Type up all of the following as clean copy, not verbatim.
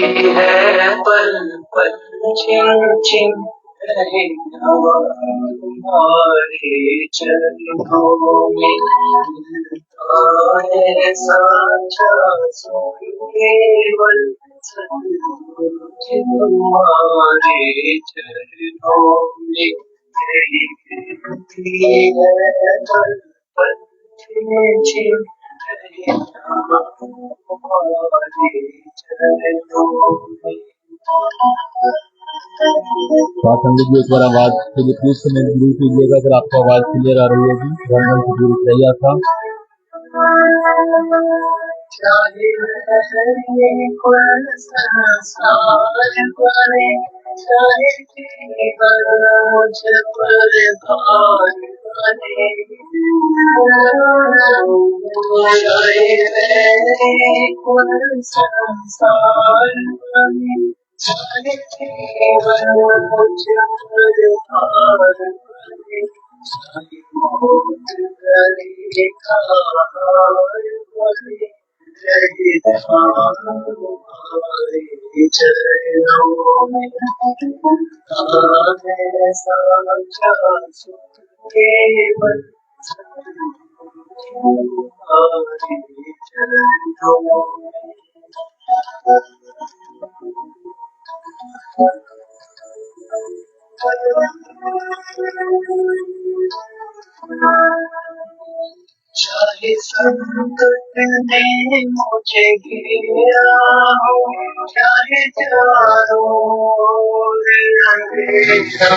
है पल पल छिन छिन रहे हमारे चरणों में है साचा केवल हमारे चरणों में है पल पल छिन छिन संदीप जी एक बार आवाज के लिए प्लीज से दूर कीजिएगा अगर आपको आवाज क्लियर आ रही होगी। धर्मल से दूर रहिए था। चाहे चाहे जीवन मुझ पर भार बने संसार बने चाहे जीवन मुझ पर भार बने चाहे मौत गले का हार बने हमारे चरणों में साचा सुख केवल हमारे चरणों में। चाहे संकट ने मुझे घेरा हो चाहे चारों ओर अंधेरा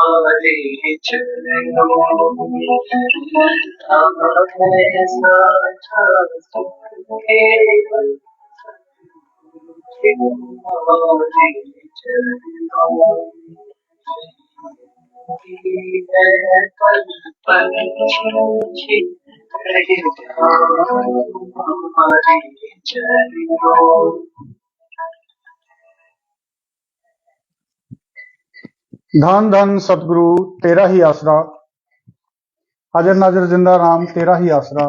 हमारे चरणों में साचा सुख केवल हमारे चरणों है पल पल छिन रहे हमारे चरणों। धन धन सतगुरु तेरा ही आसरा, हाजिर नाजिर जिंदा राम तेरा ही आसरा।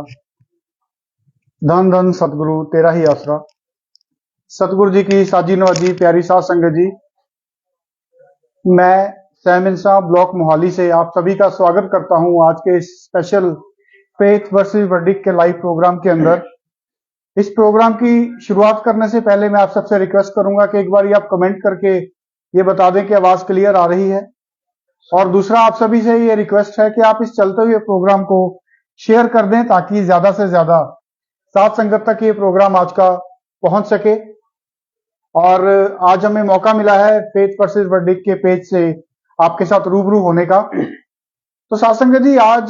धन धन सतगुरु तेरा ही आसरा। सतगुरु जी की साजी नवाजी प्यारी साध संगत जी, मैं सैम इंसान ब्लॉक मोहाली से आप सभी का स्वागत करता हूं आज के स्पेशल फेथ वर्सेस वर्डिक्ट के लाइव प्रोग्राम के अंदर। इस प्रोग्राम की शुरुआत करने से पहले मैं आप सबसे रिक्वेस्ट करूंगा कि एक बार आप कमेंट करके ये बता दें कि आवाज क्लियर आ रही है। और दूसरा, आप सभी से ये रिक्वेस्ट है कि आप इस चलते हुए प्रोग्राम को शेयर कर दें ताकि ज्यादा से ज्यादा साथ संगत तक ये प्रोग्राम आज का पहुंच सके। और आज हमें मौका मिला है फेथ वर्सेस वर्डिक्ट के पेज से आपके साथ रूबरू होने का। तो साथ संगत जी, आज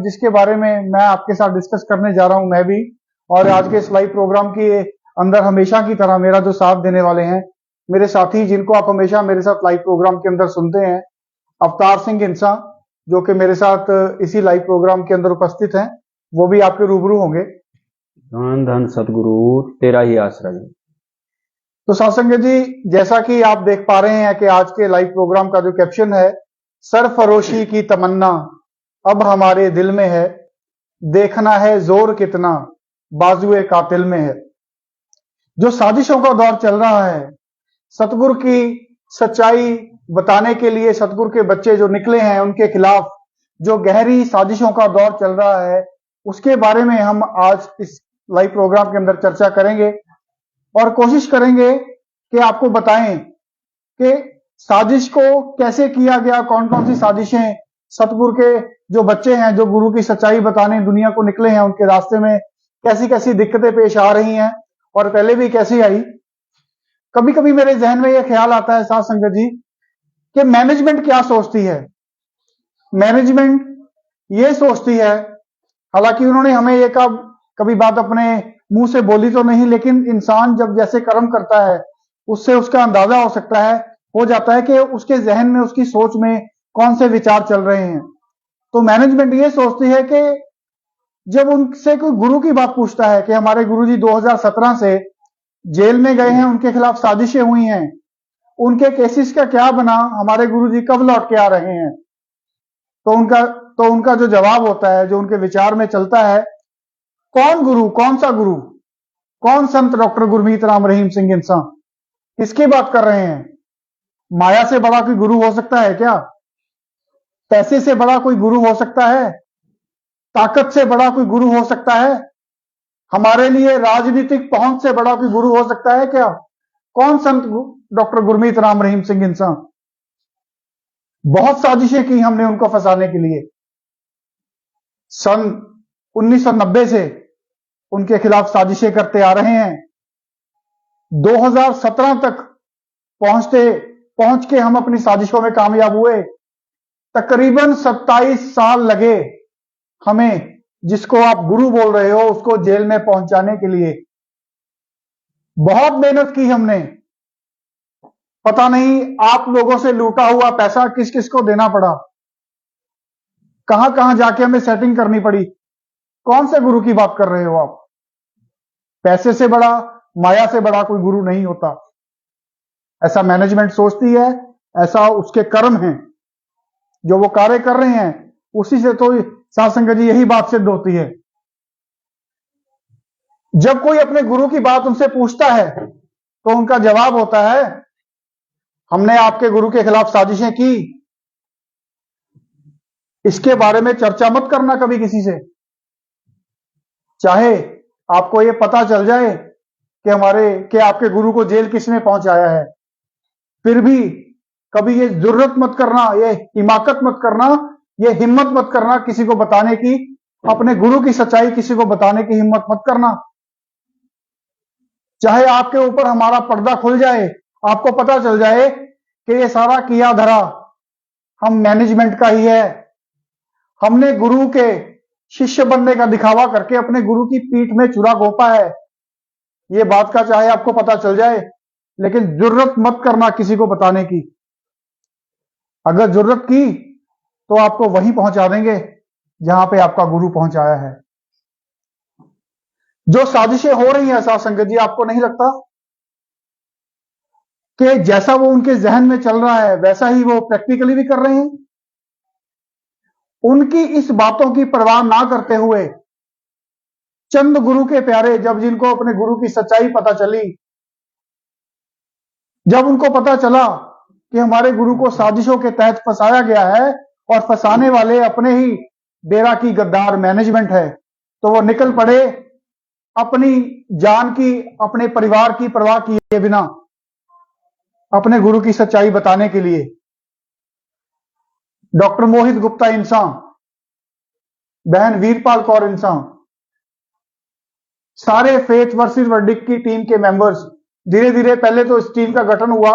जिसके बारे में मैं आपके साथ डिस्कस करने जा रहा हूं, मैं भी, और आज के इस लाइव प्रोग्राम के अंदर हमेशा की तरह मेरा जो साथ देने वाले हैं मेरे साथी, जिनको आप हमेशा मेरे साथ लाइव प्रोग्राम के अंदर सुनते हैं, अवतार सिंह इंसा, जो कि मेरे साथ इसी लाइव प्रोग्राम के अंदर उपस्थित हैं, वो भी आपके रूबरू होंगे। धन धन सतगुरु तेरा ही आसरा जी। तो सासंग जी, जैसा कि आप देख पा रहे हैं कि आज के लाइव प्रोग्राम का जो कैप्शन है, सरफरोशी की तमन्ना अब हमारे दिल में है, देखना है जोर कितना बाजुए कातिल में है। जो साजिशों का दौर चल रहा है, सतगुरु की सच्चाई बताने के लिए सतगुरु के बच्चे जो निकले हैं, उनके खिलाफ जो गहरी साजिशों का दौर चल रहा है, उसके बारे में हम आज इस लाइव प्रोग्राम के अंदर चर्चा करेंगे और कोशिश करेंगे कि आपको बताएं कि साजिश को कैसे किया गया, कौन कौन सी साजिशें सतगुरु के जो बच्चे हैं, जो गुरु की सच्चाई बताने दुनिया को निकले हैं, उनके रास्ते में कैसी कैसी दिक्कतें पेश आ रही हैं और पहले भी कैसी आई। कभी कभी मेरे जहन में यह ख्याल आता है साथ संगत जी कि मैनेजमेंट क्या सोचती है। मैनेजमेंट ये सोचती है, हालांकि उन्होंने हमें ये कभी बात अपने मुंह से बोली तो नहीं, लेकिन इंसान जब जैसे कर्म करता है उससे उसका अंदाजा हो जाता है कि उसके जहन में, उसकी सोच में कौन से विचार चल रहे हैं। तो मैनेजमेंट ये सोचती है कि जब उनसे कोई गुरु की बात पूछता है कि हमारे गुरुजी 2017 से जेल में गए हैं, उनके खिलाफ साजिशें हुई हैं, उनके केसेस का क्या बना, हमारे गुरुजी कब लौट के आ रहे हैं, तो उनका जो जवाब होता है, जो उनके विचार में चलता है, कौन गुरु, कौन सा गुरु, कौन संत डॉक्टर गुरमीत राम रहीम सिंह इंसान, किसकी बात कर रहे हैं? माया से बड़ा कोई गुरु हो सकता है क्या? पैसे से बड़ा कोई गुरु हो सकता है? ताकत से बड़ा कोई गुरु हो सकता है? हमारे लिए राजनीतिक पहुंच से बड़ा कोई गुरु हो सकता है क्या? कौन संत डॉक्टर गुरमीत राम रहीम सिंह इंसान? बहुत साजिशें की हमने उनको फंसाने के लिए। सन 1990 से उनके खिलाफ साजिशें करते आ रहे हैं। 2017 तक पहुंच के हम अपनी साजिशों में कामयाब हुए। तकरीबन 27 साल लगे हमें, जिसको आप गुरु बोल रहे हो, उसको जेल में पहुंचाने के लिए। बहुत मेहनत की हमने। पता नहीं आप लोगों से लूटा हुआ पैसा किस किस को देना पड़ा, कहां कहां जाके हमें सेटिंग करनी पड़ी। कौन से गुरु की बात कर रहे हो आप? पैसे से बड़ा, माया से बड़ा कोई गुरु नहीं होता, ऐसा मैनेजमेंट सोचती है, ऐसा उसके कर्म हैं। जो वो कार्य कर रहे हैं उसी से तो साथ संगत जी यही बात सिद्ध होती है। जब कोई अपने गुरु की बात उनसे पूछता है तो उनका जवाब होता है, हमने आपके गुरु के खिलाफ साजिशें की, इसके बारे में चर्चा मत करना कभी किसी से। चाहे आपको यह पता चल जाए कि आपके गुरु को जेल किसने पहुंचाया है, फिर भी कभी ये जरूरत मत करना, ये हिमाकत मत करना, ये हिम्मत मत करना किसी को बताने की, अपने गुरु की सच्चाई किसी को बताने की हिम्मत मत करना। चाहे आपके ऊपर हमारा पर्दा खुल जाए, आपको पता चल जाए कि ये सारा किया धरा हम मैनेजमेंट का ही है, हमने गुरु के शिष्य बनने का दिखावा करके अपने गुरु की पीठ में चूरा घोंपा है, ये बात का चाहे आपको पता चल जाए, लेकिन जरूरत मत करना किसी को बताने की। अगर जरूरत की तो आपको वहीं पहुंचा देंगे जहां पे आपका गुरु पहुंचाया है। जो साजिशें हो रही हैं साथ संगत जी, आपको नहीं लगता कि जैसा वो उनके जहन में चल रहा है वैसा ही वो प्रैक्टिकली भी कर रहे हैं? उनकी इस बातों की परवाह ना करते हुए चंद गुरु के प्यारे, जब जिनको अपने गुरु की सच्चाई पता चली, जब उनको पता चला कि हमारे गुरु को साजिशों के तहत फंसाया गया है और फंसाने वाले अपने ही डेरा की गद्दार मैनेजमेंट है, तो वो निकल पड़े अपनी जान की, अपने परिवार की परवाह किए बिना अपने गुरु की सच्चाई बताने के लिए डॉक्टर मोहित गुप्ता इंसान, बहन वीरपाल कौर इंसान, सारे फेथ वर्सेस वर्डिक्ट की टीम के मेंबर्स, धीरे धीरे पहले तो इस टीम का गठन हुआ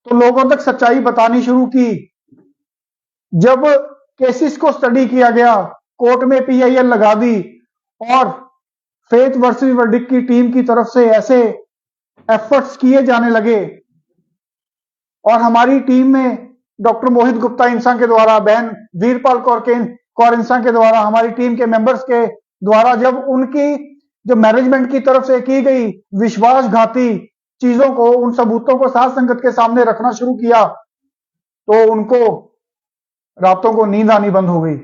तो लोगों तक सच्चाई बतानी शुरू की। जब केसेस को स्टडी किया गया, कोर्ट में पीआईएल लगा दी और फेथ वर्सेस वर्डिक्ट की टीम की तरफ से ऐसे एफर्ट्स किए जाने लगे और हमारी टीम में डॉक्टर मोहित गुप्ता इंसान के द्वारा, बहन वीरपाल कौर इंसान के द्वारा, हमारी टीम के मेंबर्स के द्वारा जब उनकी जो मैनेजमेंट की तरफ से की गई विश्वासघाती चीजों को, उन सबूतों को साध संगत के सामने रखना शुरू किया तो उनको रातों को नींद आनी बंद हो गई,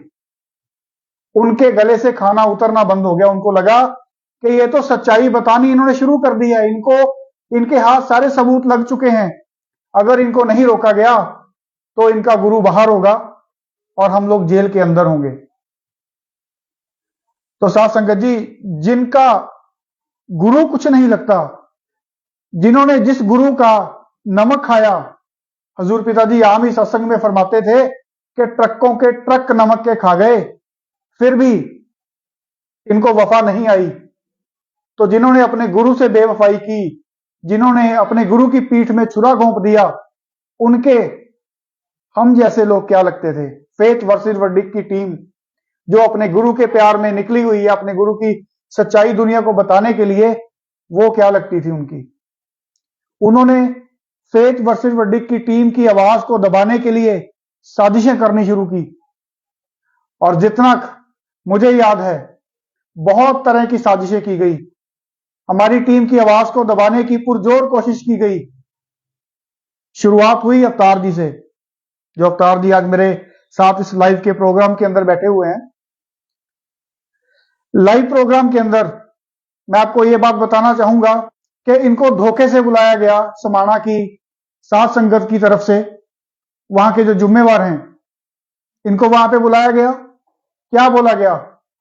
उनके गले से खाना उतरना बंद हो गया। उनको लगा कि ये तो सच्चाई बतानी इन्होंने शुरू कर दी है, इनके हाथ सारे सबूत लग चुके हैं, अगर इनको नहीं रोका गया तो इनका गुरु बाहर होगा और हम लोग जेल के अंदर होंगे। तो साध संगत जी, जिनका गुरु कुछ नहीं लगता, जिन्होंने जिस गुरु का नमक खाया, हजूर पिताजी आम ही सत्संग में फरमाते थे कि ट्रकों के ट्रक नमक के खा गए फिर भी इनको वफा नहीं आई। तो जिन्होंने अपने गुरु से बेवफाई की, जिन्होंने अपने गुरु की पीठ में छुरा घोंप दिया, उनके हम जैसे लोग क्या लगते थे? फेथ वर्सेस वर्डिक्ट की टीम जो अपने गुरु के प्यार में निकली हुई है, अपने गुरु की सच्चाई दुनिया को बताने के लिए, वो क्या लगती थी उनकी? उन्होंने फेथ वर्सेस वर्डिक्ट की टीम की आवाज को दबाने के लिए साजिशें करनी शुरू की और जितना मुझे याद है बहुत तरह की साजिशें की गई। हमारी टीम की आवाज को दबाने की पुरजोर कोशिश की गई। शुरुआत हुई अवतार जी से, जो अवतार जी आज मेरे साथ इस लाइव के प्रोग्राम के अंदर बैठे हुए हैं। लाइव प्रोग्राम के अंदर मैं आपको यह बात बताना चाहूंगा कि इनको धोखे से बुलाया गया समाना की साध संगत की तरफ से। वहां के जो जिम्मेवार हैं, इनको वहां पे बुलाया गया। क्या बोला गया?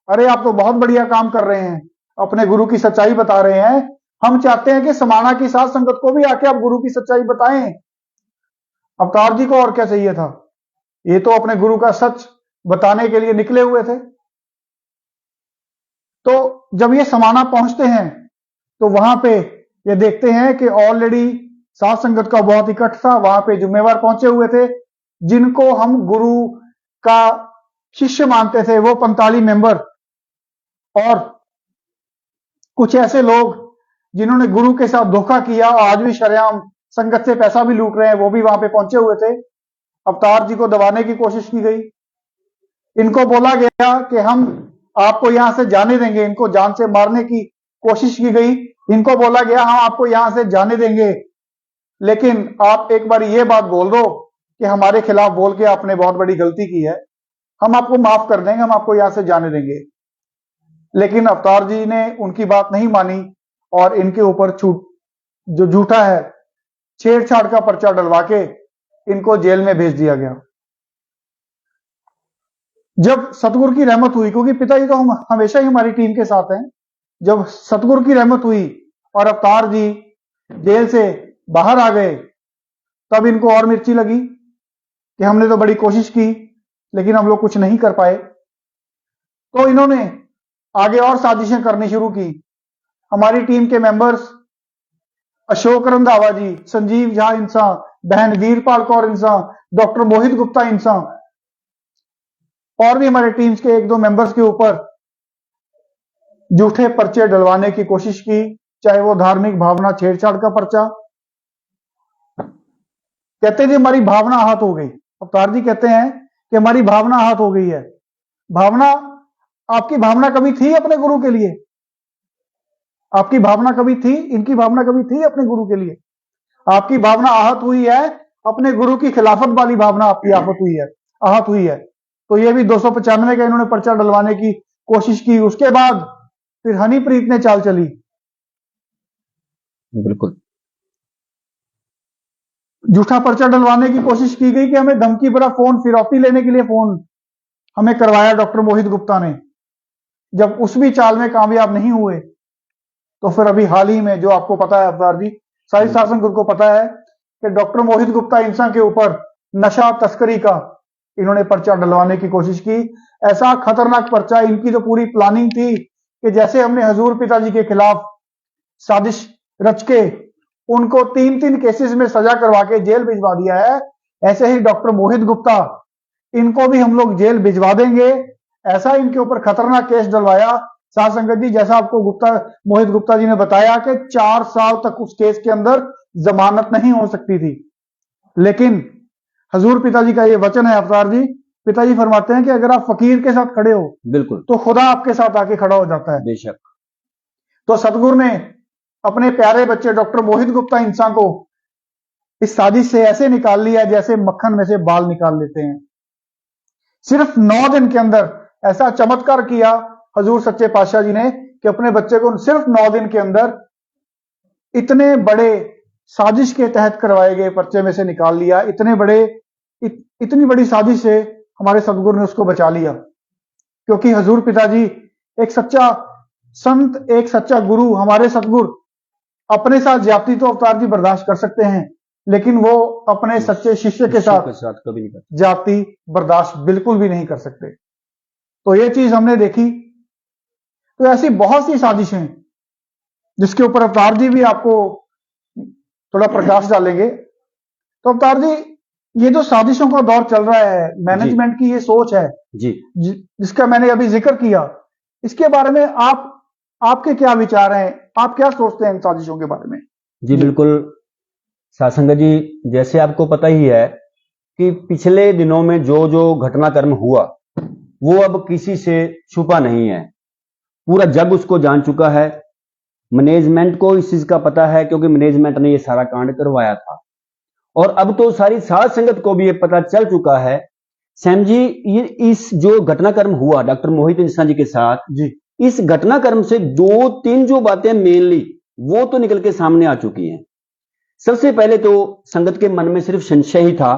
अरे आप तो बहुत बढ़िया काम कर रहे हैं, अपने गुरु की सच्चाई बता रहे हैं, हम चाहते हैं कि समाना की साध संगत को भी आके आप गुरु की सच्चाई बताएं। अवतार जी को और क्या चाहिए था? ये तो अपने गुरु का सच बताने के लिए निकले हुए थे। तो जब ये समाना पहुंचते हैं तो वहां पे ये देखते हैं कि ऑलरेडी साध संगत का बहुत इकट्ठ था। वहां पे जिम्मेवार पहुंचे हुए थे जिनको हम गुरु का शिष्य मानते थे, वो 45 मेंबर और कुछ ऐसे लोग जिन्होंने गुरु के साथ धोखा किया और आज भी शरेआम संगत से पैसा भी लूट रहे हैं, वो भी वहां पे पहुंचे हुए थे। अवतार जी को दबाने की कोशिश की गई। इनको बोला गया कि हम आपको यहां से जाने देंगे, इनको जान से मारने की कोशिश की गई। इनको बोला गया हम आपको यहां से जाने देंगे, लेकिन आप एक बार ये बात बोल दो कि हमारे खिलाफ बोल के आपने बहुत बड़ी गलती की है, हम आपको माफ कर देंगे, हम आपको यहां से जाने देंगे। लेकिन अवतार जी ने उनकी बात नहीं मानी और इनके ऊपर जो झूठा है छेड़छाड़ का पर्चा डलवा के इनको जेल में भेज दिया गया। जब सतगुरु की रहमत हुई, क्योंकि पिताजी तो हम हमेशा ही हमारी टीम के साथ हैं, जब सतगुरु की रहमत हुई और अवतार जी जेल से बाहर आ गए, तब इनको और मिर्ची लगी कि हमने तो बड़ी कोशिश की लेकिन हम लोग कुछ नहीं कर पाए। तो इन्होंने आगे और साजिशें करनी शुरू की। हमारी टीम के मेंबर्स अशोक रंधावा जी, संजीव झा इंसान, बहन वीरपाल कौर इंसान, डॉक्टर मोहित गुप्ता इंसान और भी हमारे टीम्स के 1-2 मेंबर्स के ऊपर झूठे पर्चे डलवाने की कोशिश की, चाहे वो धार्मिक भावना छेड़छाड़ का पर्चा। कहते थे हमारी भावना आहत हो गई। अवतार जी कहते हैं कि हमारी भावना आहत हो गई है। भावना, आपकी भावना कभी थी अपने गुरु के लिए? आपकी भावना कभी थी? इनकी भावना कभी थी अपने गुरु के लिए? आपकी भावना आहत हुई है, अपने गुरु की खिलाफत वाली भावना आपकी आहत हुई है। तो ये भी 295 का इन्होंने पर्चा डलवाने की कोशिश की। उसके बाद फिर हनीप्रीत ने चाल चली। बिल्कुल झूठा पर्चा डलवाने की कोशिश की गई कि हमें धमकी भरा फोन, फिरौती लेने के लिए फोन हमें करवाया डॉक्टर मोहित गुप्ता ने। जब उस भी चाल में कामयाब नहीं हुए तो फिर अभी हाल ही में जो आपको पता है अवतार जी, सारी साध संगत को पता है कि डॉक्टर मोहित गुप्ता इंसान के ऊपर नशा तस्करी का इन्होंने पर्चा डलवाने की कोशिश की। ऐसा खतरनाक पर्चा, इनकी तो पूरी प्लानिंग थी कि जैसे हमने हजूर पिताजी के खिलाफ साजिश रच के उनको 3-3 केसेस में सजा करवा के जेल भिजवा दिया है, ऐसे ही डॉक्टर मोहित गुप्ता इनको भी हम लोग जेल भिजवा देंगे। ऐसा इनके ऊपर खतरनाक केस डलवाया साध संगत जी, जैसा आपको मोहित गुप्ता जी ने बताया कि 4 साल तक उस केस के अंदर जमानत नहीं हो सकती थी। लेकिन हजूर पिताजी का ये वचन है अवतार जी, पिताजी फरमाते हैं कि अगर आप फकीर के साथ खड़े हो बिल्कुल, तो खुदा आपके साथ आके खड़ा हो जाता है। बेशक। तो सतगुरु ने अपने प्यारे बच्चे डॉक्टर मोहित गुप्ता इंसान को इस साजिश से ऐसे निकाल लिया जैसे मक्खन में से बाल निकाल लेते हैं। सिर्फ 9 दिन के अंदर ऐसा चमत्कार किया हजूर सच्चे पातशाह जी ने कि अपने बच्चे को सिर्फ 9 दिन के अंदर इतने बड़े साजिश के तहत करवाए गए पर्चे में से निकाल लिया। इतनी बड़ी साजिश से हमारे सतगुरु ने उसको बचा लिया, क्योंकि हजूर पिताजी एक सच्चा संत, एक सच्चा गुरु, हमारे सतगुरु अपने साथ ज्यादती तो अवतार जी बर्दाश्त कर सकते हैं, लेकिन वो अपने सच्चे शिष्य के साथ कभी नहीं करते, ज्यादती बर्दाश्त बिल्कुल भी नहीं कर सकते। तो ये चीज हमने देखी। तो ऐसी बहुत सी साजिशें जिसके ऊपर अवतार जी भी आपको थोड़ा प्रकाश डालेंगे। तो अवतार जी, ये जो साजिशों का दौर चल रहा है, मैनेजमेंट की ये सोच है जी, जिसका मैंने अभी जिक्र किया, इसके बारे में आपके क्या विचार हैं? आप क्या सोचते हैं इन साजिशों के बारे में? जी बिल्कुल साध संगत जी, जैसे आपको पता ही है कि पिछले दिनों में जो जो घटनाक्रम हुआ वो अब किसी से छुपा नहीं है, पूरा जग उसको जान चुका है। मैनेजमेंट को इस चीज का पता है क्योंकि मैनेजमेंट ने ये सारा कांड करवाया था, और अब तो सारी साध संगत को भी ये पता चल चुका है। सैम जी, ये इस जो घटनाक्रम हुआ डॉक्टर मोहित इंसान जी के साथ जी, इस घटनाक्रम से 2-3 जो बातें मेनली वो तो निकल के सामने आ चुकी हैं। सबसे पहले तो संगत के मन में सिर्फ संशय ही था।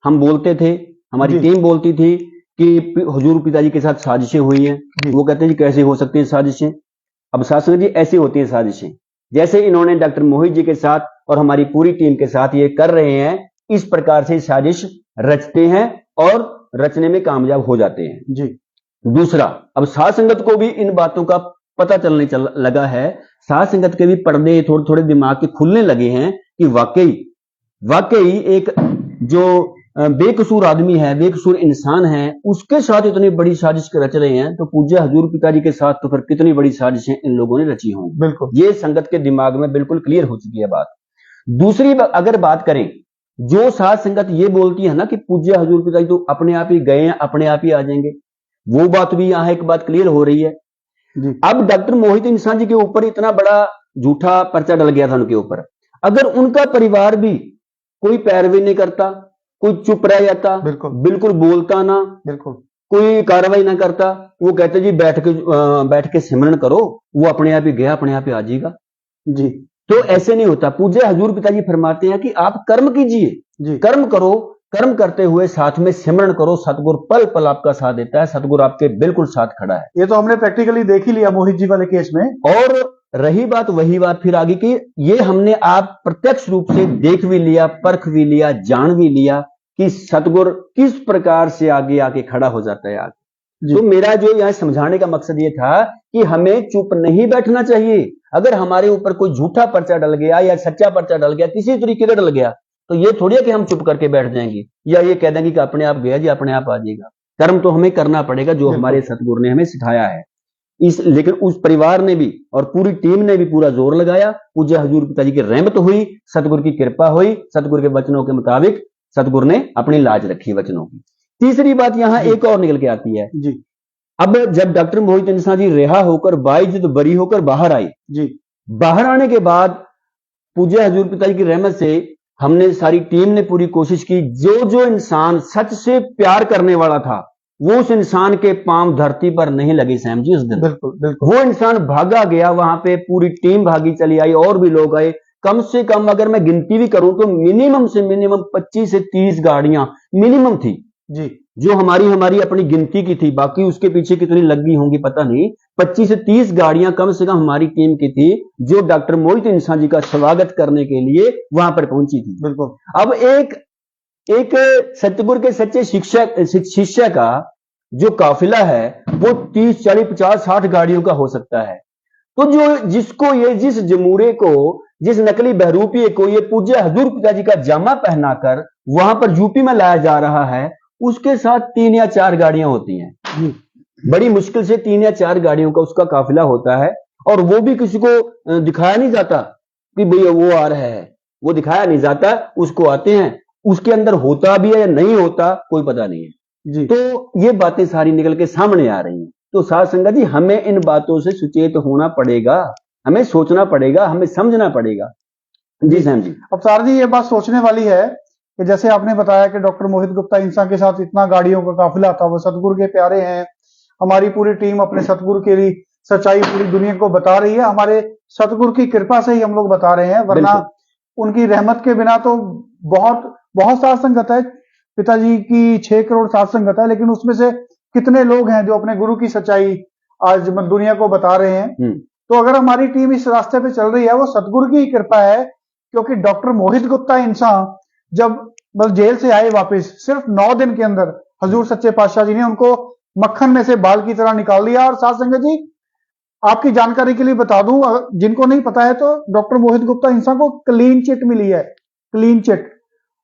हम बोलते थे, हमारी टीम बोलती थी कि हुजूर पिताजी के साथ साजिशें हुई हैं। वो कहते हैं जी कैसे हो सकती हैं साजिशें। अब साध संगत जी, ऐसी होती हैं साजिशें जैसे इन्होंने डॉक्टर मोहित जी के साथ और हमारी पूरी टीम के साथ ये कर रहे हैं, इस प्रकार से साजिश रचते हैं और रचने में कामयाब हो जाते हैं जी। दूसरा, अब साध संगत को भी इन बातों का पता चलने लगा है। साध संगत के भी पर्दे थोड़े थोड़े दिमाग के खुलने लगे हैं कि वाकई एक जो बेकसूर आदमी है, बेकसूर इंसान है, उसके साथ इतनी बड़ी साजिश रच रहे हैं, तो पूज्य हजूर पिताजी के साथ तो फिर कितनी बड़ी साजिशें इन लोगों ने रची होंगी। बिल्कुल, ये संगत के दिमाग में बिल्कुल क्लियर हो चुकी है बात। दूसरी अगर बात करें, जो साध संगत ये बोलती है ना कि पूज्य हजूर पिताजी तो अपने आप ही गए हैं, अपने आप ही आ जाएंगे, वो बात भी यहाँ एक बात क्लियर हो रही है जी। अब डॉक्टर मोहित इंसान जी के ऊपर इतना बड़ा झूठा पर्चा डल गया था उनके ऊपर, अगर उनका परिवार भी कोई पैरवी नहीं करता, कोई चुप रह जाता, बिल्कुल बोलता ना, बिल्कुल कोई कार्रवाई ना करता, वो कहते जी बैठ के सिमरन करो, वो अपने आप ही गया, अपने आप ही आ जाएगा जी। तो ऐसे नहीं होता। पूज्य हजूर पिताजी फरमाते हैं कि आप कर्म कीजिए, कर्म करो, कर्म करते हुए साथ में सिमरन करो, सतगुरु पल पल आपका साथ देता है, सतगुरु आपके बिल्कुल साथ खड़ा है। ये तो हमने प्रैक्टिकली देख ही लिया मोहित जी वाले केस में। और रही बात वही बात फिर आगे की, ये हमने आप प्रत्यक्ष रूप से देख भी लिया, परख भी लिया, जान भी लिया कि सतगुरु किस प्रकार से आगे आके खड़ा हो जाता है आगे। तो मेरा जो यहाँ समझाने का मकसद ये था कि हमें चुप नहीं बैठना चाहिए। अगर हमारे ऊपर कोई झूठा पर्चा डल गया या सच्चा पर्चा डल गया, किसी तरीके का डल गया, तो ये थोड़ी है कि हम चुप करके बैठ जाएंगे या ये कह देंगे कि अपने आप गया जी, अपने आप आ जाएगा। कर्म तो हमें करना पड़ेगा जो हमारे सतगुरु ने हमें सिखाया है। लेकिन उस परिवार ने भी और पूरी टीम ने भी पूरा जोर लगाया। पूज्य हजूर पिताजी की रहमत हुई, सतगुरु की कृपा हुई, सतगुरु के वचनों के मुताबिक सतगुरु ने अपनी लाज रखी वचनों की। तीसरी बात यहाँ एक और निकल के आती है जी। अब जब डॉक्टर मोहित इंसान जी रिहा होकर बाइज्जत बरी होकर बाहर आई जी, बाहर आने के बाद पूज्य हजूर पिताजी की रहमत से हमने सारी टीम ने पूरी कोशिश की, जो इंसान सच से प्यार करने वाला था वो उस इंसान के पांव धरती पर नहीं लगे सैम जी उस दिन। बिल्कुल। वो इंसान भागा गया, वहां पे पूरी टीम भागी चली आई और भी लोग आए। कम से कम अगर मैं गिनती भी करूं तो मिनिमम से मिनिमम 25 से 30 गाड़ियां मिनिमम थी जी। जो हमारी हमारी अपनी गिनती की थी, बाकी उसके पीछे कितनी लग गई होंगी पता नहीं, 25 से 30 गाड़ियां कम से कम हमारी टीम की थी जो डॉक्टर मोहित इंसान जी का स्वागत करने के लिए वहां पर पहुंची थी। बिल्कुल। अब एक सतगुरु के सच्चे शिष्य का जो काफिला है वो 30, 40, 50, 60 गाड़ियों का हो सकता है। तो जिस जमूरे को, जिस नकली बहरूपिये को ये पूज्य हजूर पिताजी का जामा पहनाकर वहां पर यूपी में लाया जा रहा है, उसके साथ 3 या 4 गाड़ियां होती हैं। बड़ी मुश्किल से 3 या 4 गाड़ियों का उसका काफिला होता है, और वो भी किसी को दिखाया नहीं जाता कि भैया वो आ रहा है, वो दिखाया नहीं जाता, उसको आते हैं, उसके अंदर होता भी है या नहीं होता कोई पता नहीं है जी। तो ये बातें सारी निकल के सामने आ रही हैं। तो साध संगत जी, हमें इन बातों से सुचेत होना पड़ेगा, हमें सोचना पड़ेगा, हमें समझना पड़ेगा। जी सैम जी। अब सर जी, ये बात सोचने वाली है कि जैसे आपने बताया कि डॉक्टर मोहित गुप्ता इंसान के साथ इतना गाड़ियों का काफिला था, वो सतगुरु के प्यारे हैं। हमारी पूरी टीम अपने सतगुरु के लिए सच्चाई पूरी दुनिया को बता रही है। हमारे सतगुरु की कृपा से ही हम लोग बता रहे हैं, वरना उनकी रहमत के बिना तो बहुत बहुत साथ संगत है। पिताजी की 6 करोड़ साथ संगत है, लेकिन उसमें से कितने लोग हैं जो अपने गुरु की सच्चाई आज दुनिया को बता रहे हैं। तो अगर हमारी टीम इस रास्ते पे चल रही है, वो सतगुरु की कृपा है। क्योंकि डॉक्टर मोहित गुप्ता इंसान जब जेल से आए वापस, सिर्फ 9 दिन के अंदर हजूर सच्चे पातशाह जी ने उनको मक्खन में से बाल की तरह निकाल दिया। और साथ संगत जी, आपकी जानकारी के लिए बता दूं, जिनको नहीं पता है, तो डॉक्टर मोहित गुप्ता इंसान को क्लीन चिट मिली है। Clean chit.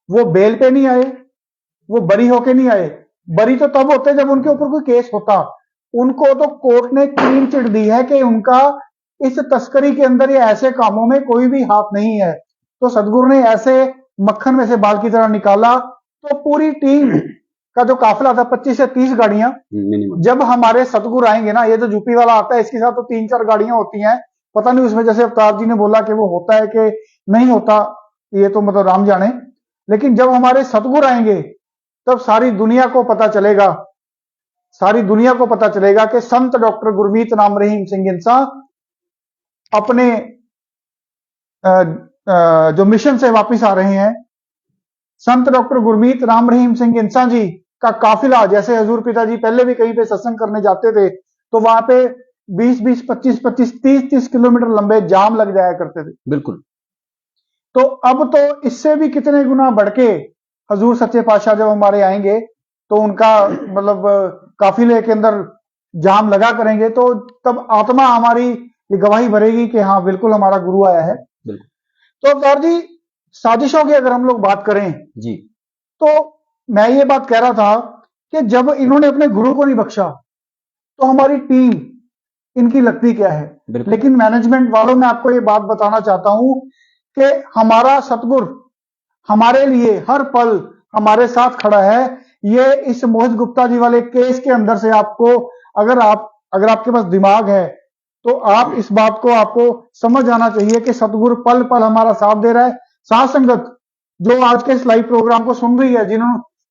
वो बेल पे नहीं आए, वो बरी होके नहीं आए। बरी तो तब होते जब उनके ऊपर कोई केस होता। उनको तो कोर्ट ने क्लीन चिट दी है कि उनका इस तस्करी के अंदर या ऐसे कामों में कोई भी हाथ नहीं है। तो सदगुरु ने ऐसे मक्खन में से बाल की तरह निकाला। तो पूरी टीम का जो काफिला था, 25 से 30 गाड़ियां, जब हमारे सतगुरु आएंगे ना, ये जो यूपी वाला आता है इसके साथ तो 3-4 गाड़ियां होती हैं। पता नहीं उसमें जैसे अवतार जी ने बोला कि वो होता है कि नहीं होता, ये तो मतलब राम जाने। लेकिन जब हमारे सतगुरु आएंगे तब सारी दुनिया को पता चलेगा, सारी दुनिया को पता चलेगा कि संत डॉक्टर गुरमीत राम रहीम सिंह इंसान अपने जो मिशन से वापस आ रहे हैं। संत डॉक्टर गुरमीत राम रहीम सिंह इंसान जी का काफिला, जैसे हजूर पिताजी पहले भी कहीं पे सत्संग करने जाते थे तो वहां पे 20-20, 25-25, 30-30 किलोमीटर लंबे जाम लग जाया करते थे। बिल्कुल। तो अब तो इससे भी कितने गुना बढ़ के हजूर सच्चे पातशाह जब हमारे आएंगे तो उनका मतलब काफिले के अंदर जाम लगा करेंगे, तो तब आत्मा हमारी ये गवाही भरेगी कि हाँ बिल्कुल हमारा गुरु आया है। तो अवतार जी, साजिशों की अगर हम लोग बात करें जी, तो मैं ये बात कह रहा था कि जब इन्होंने अपने गुरु को नहीं बख्शा तो हमारी टीम इनकी लगती क्या है। लेकिन मैनेजमेंट वालों, मैं आपको ये बात बताना चाहता हूं कि हमारा सतगुरु हमारे लिए हर पल हमारे साथ खड़ा है। ये इस मोहित गुप्ता जी वाले केस के अंदर से आपको, अगर आपके पास दिमाग है तो आप इस बात को आपको समझ आना चाहिए कि सतगुरु पल पल हमारा साथ दे रहा है। साथ संगत जो आज के इस लाइव प्रोग्राम को सुन रही है,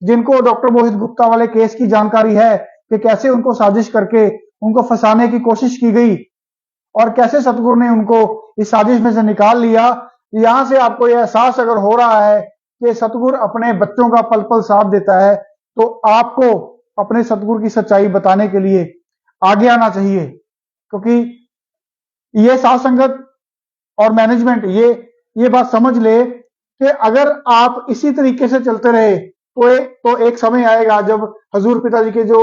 जिनको डॉक्टर मोहित गुप्ता वाले केस की जानकारी है कि कैसे उनको साजिश करके उनको फंसाने की कोशिश की गई और कैसे सतगुरु ने उनको इस साजिश में से निकाल लिया, यहां से आपको यह एहसास अगर हो रहा है कि सतगुरु अपने बच्चों का पल पल साथ देता है, तो आपको अपने सतगुरु की सच्चाई बताने के लिए आगे आना चाहिए। क्योंकि ये साथ संगत और मैनेजमेंट ये बात समझ ले कि अगर आप इसी तरीके से चलते रहे तो एक समय आएगा जब हजूर पिताजी के जो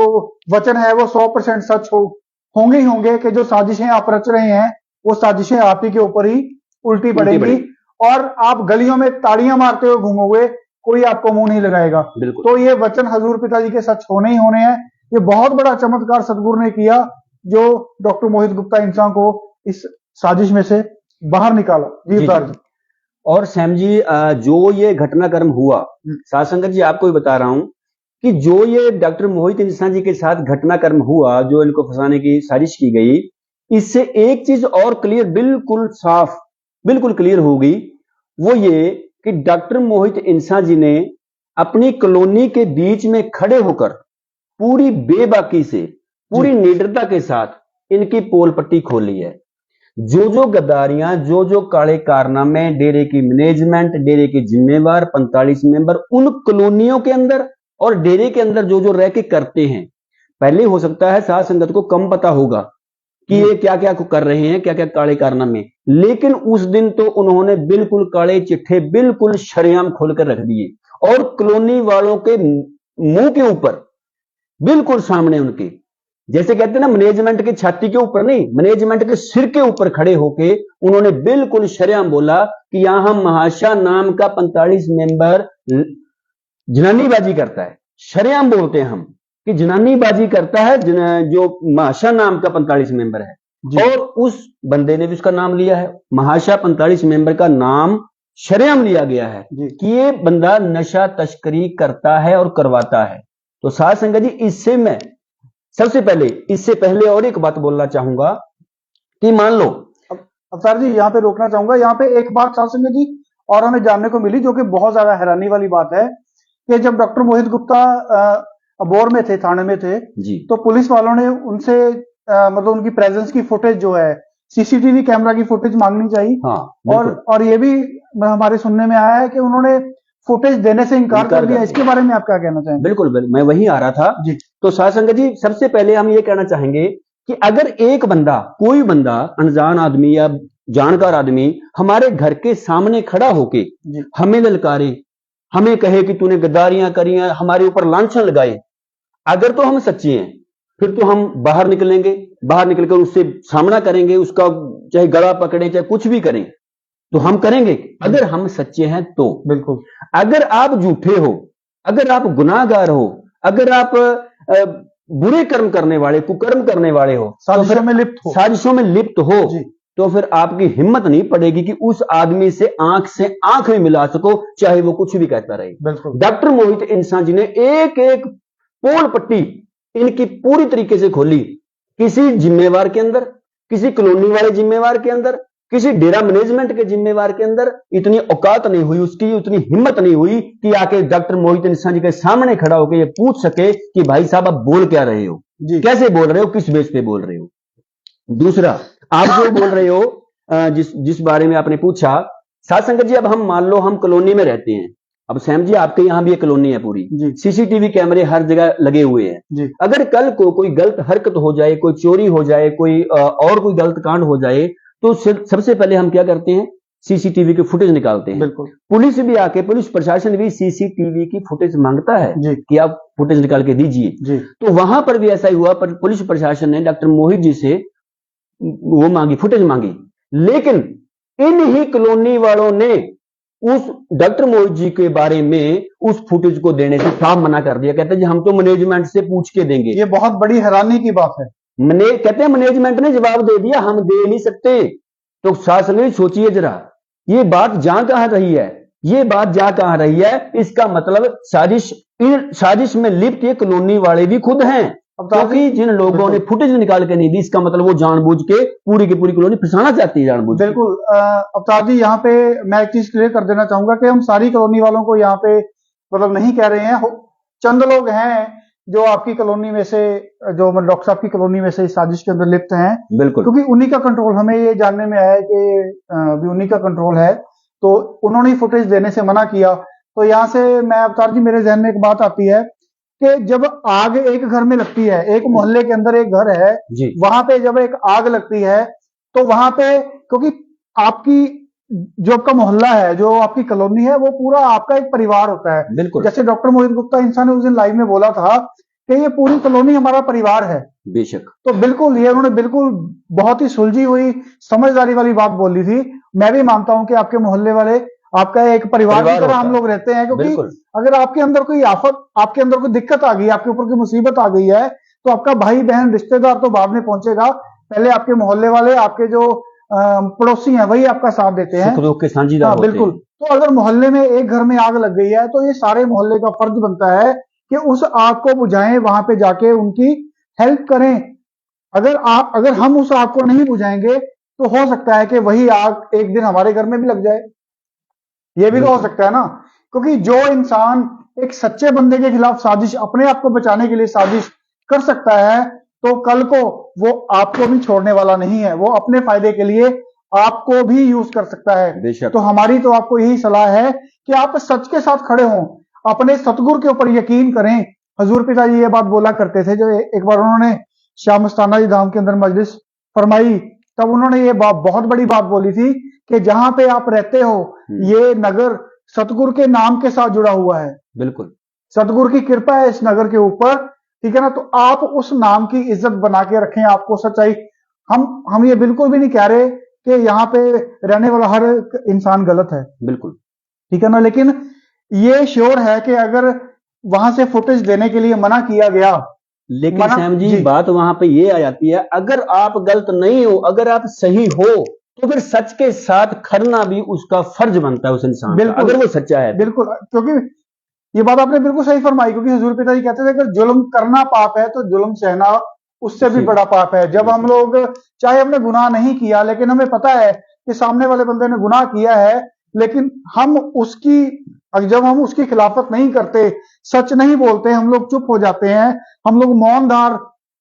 वचन है वो 100% सच होंगे ही होंगे कि जो साजिशें आप रच रहे हैं वो साजिशें आप ही के ऊपर ही उल्टी पड़ेंगी और आप गलियों में ताड़ियां मारते हुए घूमोगे, कोई आपको मुंह नहीं लगाएगा। तो ये वचन हजूर पिताजी के सच होने ही होने हैं। ये बहुत बड़ा चमत्कार सतगुरु ने किया जो डॉक्टर मोहित गुप्ता इंसान को इस साजिश में से बाहर निकाला। जी जी। और सैम जी, जो ये घटनाक्रम हुआ, साथ संगत जी आपको भी बता रहा हूं कि जो ये डॉक्टर मोहित इंसान जी के साथ घटनाक्रम हुआ, जो इनको फंसाने की साजिश की गई, इससे एक चीज और क्लियर, बिल्कुल साफ, बिल्कुल क्लियर हो गई। वो ये कि डॉक्टर मोहित इंसान जी ने अपनी कॉलोनी के बीच में खड़े होकर पूरी बेबाकी से, पूरी निडरता के साथ इनकी पोल पट्टी खोली है। जो गद्दारियां, जो काले कारनामे, डेरे की मैनेजमेंट, डेरे के जिम्मेवार 45 मेंबर उन कॉलोनियों के अंदर और डेरे के अंदर जो जो रह के करते हैं, पहले हो सकता है साध संगत को कम पता होगा कि ये क्या क्या कर रहे हैं, क्या क्या काले कारनामे, लेकिन उस दिन तो उन्होंने बिल्कुल काले चिट्ठे बिल्कुल शरेआम खोलकर रख दिए और कॉलोनी वालों के मुंह के ऊपर बिल्कुल सामने उनके, जैसे कहते हैं ना मैनेजमेंट की छाती के ऊपर नहीं, मैनेजमेंट के सिर के ऊपर खड़े होके उन्होंने बिल्कुल शरेआम बोला कि यहां महाशा नाम का 45 मेंबर जनानीबाजी करता है। शरेआम बोलते हैं हम कि जनानीबाजी करता है जो महाशा नाम का 45 मेंबर है, और उस बंदे ने भी उसका नाम लिया है। महाशा 45 मेंबर का नाम शरेआम लिया गया है कि ये बंदा नशा तस्करी करता है और करवाता है। तो साध संगत जी, इससे पहले और एक बात बोलना चाहूंगा कि मान लो, अवतार जी यहाँ पे रोकना चाहूंगा। यहाँ पे एक बात साध संगत जी और हमें जानने को मिली जो कि बहुत ज्यादा हैरानी वाली बात है कि जब डॉक्टर मोहित गुप्ता अबोर में थे, थाने में थे जी, तो पुलिस वालों ने उनसे मतलब उनकी प्रेजेंस की फुटेज जो है, सीसीटीवी कैमरा की फुटेज मांगनी चाहिए। हाँ, और ये भी हमारे सुनने में आया है कि उन्होंने फुटेज देने से इनकार कर दिया। इसके बारे में आप क्या कहना चाहेंगे? बिल्कुल, मैं वही आ रहा था जी। तो साध संगत जी, सबसे पहले हम ये कहना चाहेंगे कि अगर एक बंदा, कोई बंदा, अनजान आदमी या जानकार आदमी हमारे घर के सामने खड़ा होके हमें ललकारे, हमें कहे कि तूने गद्दारियां करी हैं, हमारे ऊपर लांछन लगाए, अगर तो हम सच्चे हैं फिर तो हम बाहर निकलेंगे, बाहर निकलकर उससे सामना करेंगे, उसका चाहे गला पकड़े चाहे कुछ भी करें तो हम करेंगे, अगर हम सच्चे हैं तो। बिल्कुल। अगर आप झूठे हो, अगर आप गुनाहगार हो, अगर आप बुरे कर्म करने वाले, कुकर्म करने वाले हो, साजिशों में लिप्त हो तो फिर आपकी हिम्मत नहीं पड़ेगी कि उस आदमी से आंख में मिला सको, चाहे वो कुछ भी कहता रहे। बिल्कुल। डॉक्टर मोहित इंसान जी ने एक एक पोल पट्टी इनकी पूरी तरीके से खोली, किसी जिम्मेवार के अंदर, किसी कॉलोनी वाले जिम्मेवार के अंदर, किसी डेरा मैनेजमेंट के जिम्मेवार के अंदर इतनी औकात नहीं हुई उसकी, उतनी हिम्मत नहीं हुई कि आके डॉक्टर मोहित इंसान जी के सामने खड़ा होकर ये पूछ सके कि भाई साहब आप बोल क्या रहे हो, कैसे बोल रहे हो, किस बेस पे बोल रहे हो। दूसरा, आप जो बोल रहे हो, जिस बारे में आपने पूछा, साध संगत जी, अब हम मान लो हम कॉलोनी में रहते हैं, अब सैम जी आपके यहाँ भी एक कॉलोनी है पूरी, सीसीटीवी कैमरे हर जगह लगे हुए हैं। अगर कल को कोई गलत हरकत हो जाए, कोई चोरी हो जाए, कोई और कोई गलत कांड हो जाए, तो सबसे पहले हम क्या करते हैं, सीसीटीवी की फुटेज निकालते हैं। बिल्कुल। पुलिस भी आके, पुलिस प्रशासन भी सीसीटीवी की फुटेज मांगता है कि आप फुटेज निकाल के दीजिए। तो वहां पर भी ऐसा ही हुआ, पर पुलिस प्रशासन ने डॉक्टर मोहित जी से वो मांगी, फुटेज मांगी, लेकिन इन ही कॉलोनी वालों ने उस डॉक्टर मोहित जी के बारे में उस फुटेज को देने से साफ मना कर दिया। कहते हैं जी हम तो मैनेजमेंट से पूछ के देंगे। ये बहुत बड़ी हैरानी की बात है। कहते हैं मैनेजमेंट ने जवाब दे दिया, हम दे नहीं सकते। तो साथ संगत सोचिए जरा, ये बात जा कहां रही है, ये बात जा कहां रही है। इसका मतलब साजिश में लिप्त ये कॉलोनी वाले भी खुद हैं, क्योंकि जिन लोगों ने फुटेज निकाल के नहीं दी, इसका मतलब वो जानबूझ के पूरी की पूरी कॉलोनी फंसाना चाहती है, जानबूझ। बिल्कुल। अवतार जी, यहाँ पे मैं एक चीज क्लियर कर देना चाहूंगा कि हम सारी कॉलोनी वालों को यहाँ पे मतलब नहीं कह रहे हैं, चंद लोग हैं जो आपकी कॉलोनी में से, जो डॉक्टर साहब की कॉलोनी में से इस साजिश के अंदर लिप्त हैं। बिल्कुल। क्योंकि उन्हीं का कंट्रोल, हमें ये जानने में आया है कि अभी उन्हीं का कंट्रोल है, तो उन्होंने फुटेज देने से मना किया। तो यहाँ से मैं, अवतार जी, मेरे जहन में एक बात आती है कि जब आग एक घर में लगती है, एक मोहल्ले के अंदर एक घर है, वहां पे जब एक आग लगती है तो वहां पे, क्योंकि आपकी जो आपका मोहल्ला है, जो आपकी कॉलोनी है, वो पूरा आपका एक परिवार होता है। बिल्कुल। जैसे डॉक्टर मोहित गुप्ता इंसान ने उस दिन लाइव में बोला था कि ये पूरी कॉलोनी हमारा परिवार है। बेशक। तो बिल्कुल, ये उन्होंने बिल्कुल बहुत ही सुलझी हुई समझदारी वाली बात बोली थी। मैं भी मानता हूं कि आपके मोहल्ले वाले आपका एक परिवार की तरह हम लोग रहते हैं, क्योंकि अगर आपके अंदर कोई आफत, आपके अंदर कोई दिक्कत आ गई, आपके ऊपर कोई मुसीबत आ गई है, तो आपका भाई बहन रिश्तेदार तो बाद में पहुंचेगा, पहले आपके मोहल्ले वाले, आपके जो पड़ोसी हैं, वही आपका साथ देते हैं, सुख दुख के साझीदार होते हैं। बिल्कुल। तो अगर मोहल्ले में एक घर में आग लग गई है तो ये सारे मोहल्ले का फर्ज बनता है कि उस आग को बुझाएं, वहां पे जाके उनकी हेल्प करें। अगर हम उस आग को नहीं बुझाएंगे तो हो सकता है कि वही आग एक दिन हमारे घर में भी लग जाए। ये भी तो हो सकता है ना, क्योंकि जो इंसान एक सच्चे बंदे के खिलाफ साजिश, अपने आप को बचाने के लिए साजिश कर सकता है, तो कल को वो आपको भी छोड़ने वाला नहीं है, वो अपने फायदे के लिए आपको भी यूज कर सकता है। तो हमारी तो आपको यही सलाह है कि आप सच के साथ खड़े हों। अपने सतगुरु के ऊपर यकीन करें। हजूर पिताजी ये बात बोला करते थे, जो एक बार उन्होंने श्याम मस्ताना जी धाम के अंदर मजलिस फरमाई, तब उन्होंने ये बहुत बड़ी बात बोली थी कि जहां पे आप रहते हो ये नगर सतगुरु के नाम के साथ जुड़ा हुआ है। बिल्कुल, सतगुरु की कृपा है इस नगर के ऊपर, ठीक है ना। तो आप उस नाम की इज्जत बना के रखें, आपको सच्चाई। हम ये बिल्कुल भी नहीं कह रहे कि यहाँ पे रहने वाला हर इंसान गलत है, बिल्कुल, ठीक है ना। लेकिन ये श्योर है कि अगर वहां से फुटेज देने के लिए मना किया गया, लेकिन सैम जी बात वहां पे ये आ जाती है, अगर आप गलत नहीं हो, अगर आप सही हो, तो फिर सच के साथ खड़ना भी उसका फर्ज बनता है उस इंसान का, अगर वो सच्चा है। बिल्कुल, क्योंकि ये बात आपने बिल्कुल सही फरमाई, क्योंकि हजूर पिताजी कहते थे अगर जुल्म करना पाप है तो जुल्म सहना उससे भी बड़ा पाप है। जब हम लोग चाहे हमने गुनाह नहीं किया, लेकिन हमें पता है कि सामने वाले बंदे ने गुनाह किया है, लेकिन जब हम उसकी खिलाफत नहीं करते, सच नहीं बोलते, हम लोग चुप हो जाते हैं, हम लोग मौन धार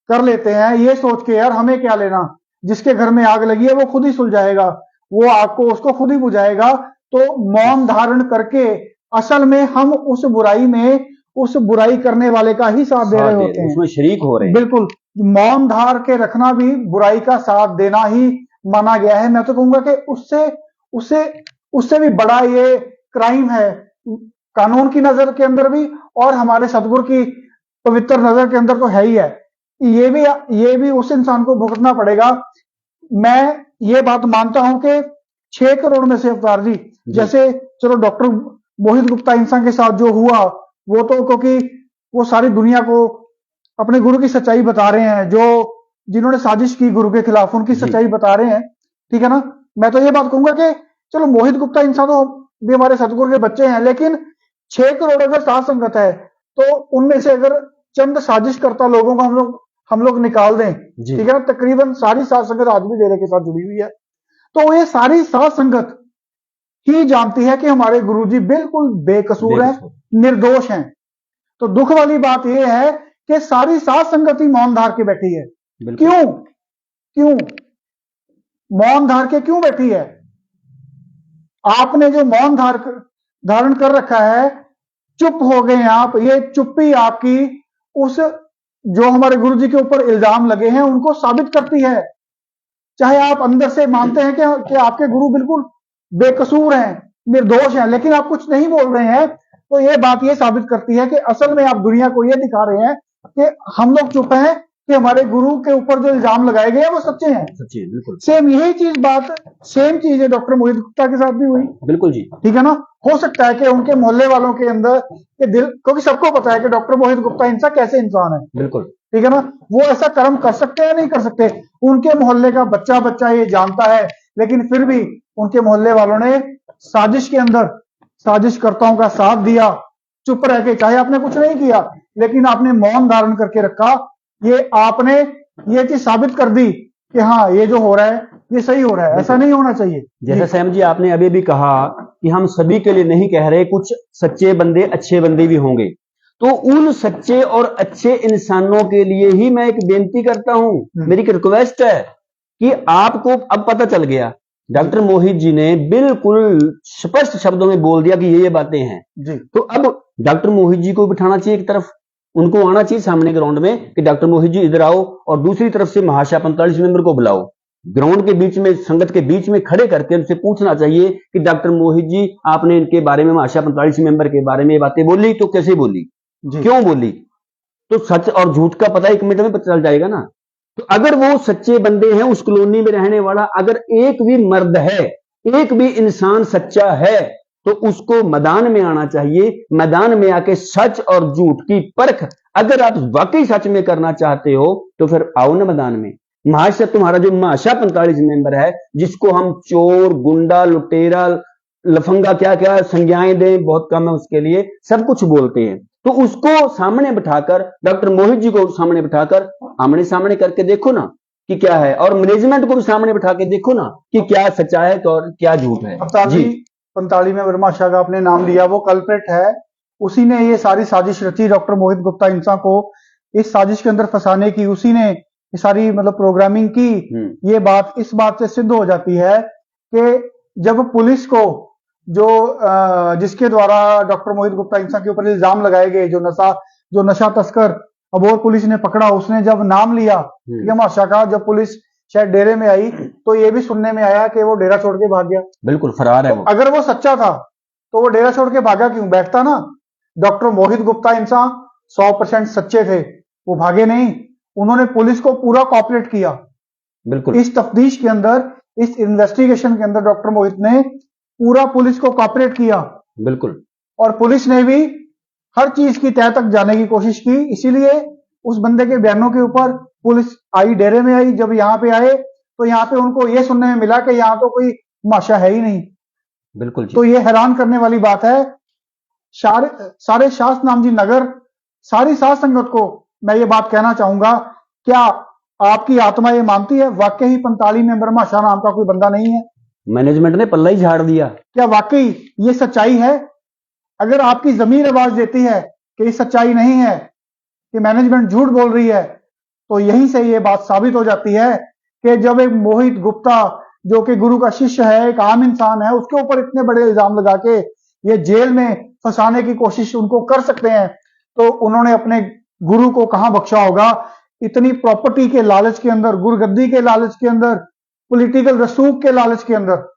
कर लेते हैं, ये सोच के यार हमें क्या लेना, जिसके घर में आग लगी है वो खुद ही सुलझाएगा, वो आग को उसको खुद ही बुझाएगा। तो मौन धारण करके असल में हम उस बुराई करने वाले का ही साथ दे रहे होते हैं, उसमें शरीक हो रहे हैं। बिल्कुल, मौन धार के रखना भी बुराई का साथ देना ही माना गया है। मैं तो कहूंगा कि उससे भी बड़ा ये क्राइम है, कानून की नजर के अंदर भी और हमारे सतगुरु की पवित्र नजर के अंदर तो है ही है। ये भी उस इंसान को भुगतना पड़ेगा। मैं ये बात मानता हूं कि 6 करोड़ में से अवतार जी, जैसे चलो डॉक्टर मोहित गुप्ता इंसान के साथ जो हुआ, वो तो क्योंकि वो सारी दुनिया को अपने गुरु की सच्चाई बता रहे हैं, जो जिन्होंने साजिश की गुरु के खिलाफ उनकी सच्चाई बता रहे हैं, ठीक है ना। मैं तो ये बात कहूंगा कि चलो मोहित गुप्ता इंसान तो भी हमारे सतगुरु के बच्चे हैं, लेकिन 6 करोड़ अगर साथ संगत है तो उनमें से अगर चंद साजिश करता लोगों को हम लोग निकाल दें, ठीक है ना, तकरीबन सारी साथ संगत आज भी डेरे के साथ जुड़ी हुई है। तो ये सारी साथ संगत ही जानती है कि हमारे गुरुजी बिल्कुल बेकसूर हैं, निर्दोष हैं। तो दुख वाली बात यह है कि सारी साथ संगत ही मौन धार के बैठी है। क्यों मौन धार के क्यों बैठी है? आपने जो मौन धारण कर रखा है, चुप हो गए आप। ये चुप्पी आपकी उस जो हमारे गुरुजी के ऊपर इल्जाम लगे हैं उनको साबित करती है। चाहे आप अंदर से मानते हैं कि आपके गुरु बिल्कुल बेकसूर हैं, निर्दोष हैं, लेकिन आप कुछ नहीं बोल रहे हैं, तो ये बात ये साबित करती है कि असल में आप दुनिया को ये दिखा रहे हैं कि हम लोग चुप हैं कि हमारे गुरु के ऊपर जो इल्जाम लगाए गए हैं वो सच्चे हैं। सच्चे, बिल्कुल। सेम चीज है डॉक्टर मोहित गुप्ता के साथ भी हुई। बिल्कुल जी, ठीक है ना। हो सकता है कि उनके मोहल्ले वालों के अंदर के दिल, क्योंकि सबको पता है कि डॉक्टर मोहित गुप्ता इंसान कैसे इंसान है, बिल्कुल, ठीक है ना। वो ऐसा कर्म कर सकते हैं, नहीं कर सकते, उनके मोहल्ले का बच्चा ये जानता है, लेकिन फिर भी उनके मोहल्ले वालों ने साजिश के अंदर साजिशकर्ताओं का साथ दिया, चुप रह के। चाहे आपने कुछ नहीं किया, लेकिन आपने मौन धारण करके रखा। ये आपने ये चीज साबित कर दी कि हाँ, ये जो हो रहा है ये सही हो रहा है, ऐसा नहीं होना चाहिए। जैसे सैम जी आपने अभी भी कहा कि हम सभी के लिए नहीं कह रहे, कुछ सच्चे बंदे अच्छे बंदे भी होंगे, तो उन सच्चे और अच्छे इंसानों के लिए ही मैं एक बेनती करता हूं, मेरी एक रिक्वेस्ट है कि आपको अब पता चल गया, डॉक्टर मोहित जी ने बिल्कुल स्पष्ट शब्दों में बोल दिया कि ये बातें हैं जी। तो अब डॉक्टर मोहित जी को बिठाना चाहिए एक तरफ, उनको आना चाहिए सामने ग्राउंड में कि डॉक्टर मोहित जी इधर आओ, और दूसरी तरफ से महाशय 45 मेंबर को बुलाओ, ग्राउंड के बीच में, संगत के बीच में खड़े करके उनसे पूछना चाहिए कि डॉक्टर मोहित जी, आपने इनके बारे में, महाशय 45 मेंबर के बारे में ये बातें बोली, तो कैसे बोली, क्यों बोली? तो सच और झूठ का पता 1 मिनट में पता चल जाएगा ना। तो अगर वो सच्चे बंदे हैं, उस कॉलोनी में रहने वाला अगर एक भी मर्द है, एक भी इंसान सच्चा है, तो उसको मैदान में आना चाहिए। मैदान में आके सच और झूठ की परख अगर आप वाकई सच में करना चाहते हो तो फिर आओ ना मैदान में। महाशय तुम्हारा जो महाशय 45 मेंबर है, जिसको हम चोर, गुंडा, लुटेरा, लफंगा, क्या क्या संज्ञाएं दें, बहुत कम है उसके लिए, सब कुछ बोलते हैं। तो उसको सामने बिठाकर, डॉक्टर मोहित जी को सामने बिठाकर आमने सामने करके देखो ना कि क्या है, और मैनेजमेंट को भी सामने बिठा के देखो ना कि क्या सच्चा है और क्या झूठ है। जी 45 में वर्मा शाह का आपने नाम लिया, वो कल्प्रिट है, उसी ने ये सारी साजिश रची डॉक्टर मोहित गुप्ता इंसान को इस साजिश के अंदर फंसाने की, उसी ने ये सारी मतलब प्रोग्रामिंग की। ये बात इस बात से सिद्ध हो जाती है कि जब पुलिस को जिसके द्वारा डॉक्टर मोहित गुप्ता इंसा के ऊपर इल्जाम लगाए गए, जो नशा तस्कर अबोहर पुलिस ने पकड़ा, उसने जब नाम लिया यम आशा का, जब पुलिस शायद डेरे में आई तो ये भी सुनने में आया कि वो डेरा छोड़ के भाग गया। बिल्कुल फरार है वो। अगर वो सच्चा था तो वो डेरा छोड़ के भागा क्यों? बैठता ना। डॉक्टर मोहित गुप्ता इंसा 100% सच्चे थे, वो भागे नहीं। उन्होंने पुलिस को पूरा कॉपरेट किया। बिल्कुल इस तफ्तीश के अंदर, इस इन्वेस्टिगेशन के अंदर डॉक्टर मोहित ने पूरा पुलिस को कॉपरेट किया। बिल्कुल। और पुलिस ने भी हर चीज की तह तक जाने की कोशिश की। इसीलिए उस बंदे के बयानों के ऊपर पुलिस आई, डेरे में आई। जब यहाँ पे आए तो यहाँ पे उनको ये सुनने में मिला कि यहाँ तो कोई माशा है ही नहीं। बिल्कुल जी। तो ये हैरान करने वाली बात है। सारे शास्त्र नामजी नगर, सारी साध संगत को मैं ये बात कहना चाहूंगा, क्या आपकी आत्मा ये मानती है वाकई ही 45 मेंबर माशा नाम का कोई बंदा नहीं है? मैनेजमेंट ने पल्ला ही झाड़ दिया। क्या वाकई ये सच्चाई है? अगर आपकी जमीन आवाज देती है कि ये सच्चाई नहीं है, कि मैनेजमेंट झूठ बोल रही है, तो यहीं से ये बात साबित हो जाती है कि जब एक मोहित गुप्ता जो कि गुरु का शिष्य है, एक आम इंसान है, उसके ऊपर इतने बड़े इल्जाम लगा के ये जेल में फंसाने की कोशिश उनको कर सकते हैं, तो उन्होंने अपने गुरु को कहां बख्शा होगा? इतनी प्रॉपर्टी के लालच के अंदर, गुरगद्दी के लालच के अंदर, पॉलिटिकल रसूख के लालच के अंदर,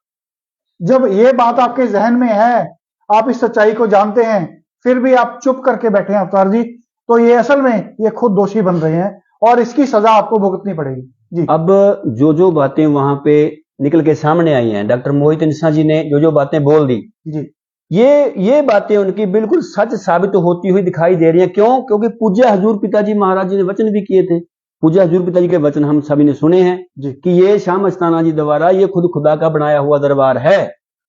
जब ये बात आपके जहन में है, आप इस सच्चाई को जानते हैं, फिर भी आप चुप करके बैठे हैं अवतार जी, तो ये असल में ये खुद दोषी बन रहे हैं और इसकी सजा आपको भुगतनी पड़ेगी जी। अब जो बातें वहां पे निकल के सामने आई हैं, डॉक्टर मोहित इंसा जी ने जो बातें बोल दी जी, ये बातें उनकी बिल्कुल सच साबित होती हुई दिखाई दे रही हैं। क्यों? क्योंकि पूज्य हजूर पिताजी महाराज जी ने वचन भी किए थे। पूज्य हजूर पिताजी के वचन हम सभी ने सुने हैं जी। कि ये श्याम अस्थाना जी द्वारा ये खुद खुदा का बनाया हुआ दरबार है।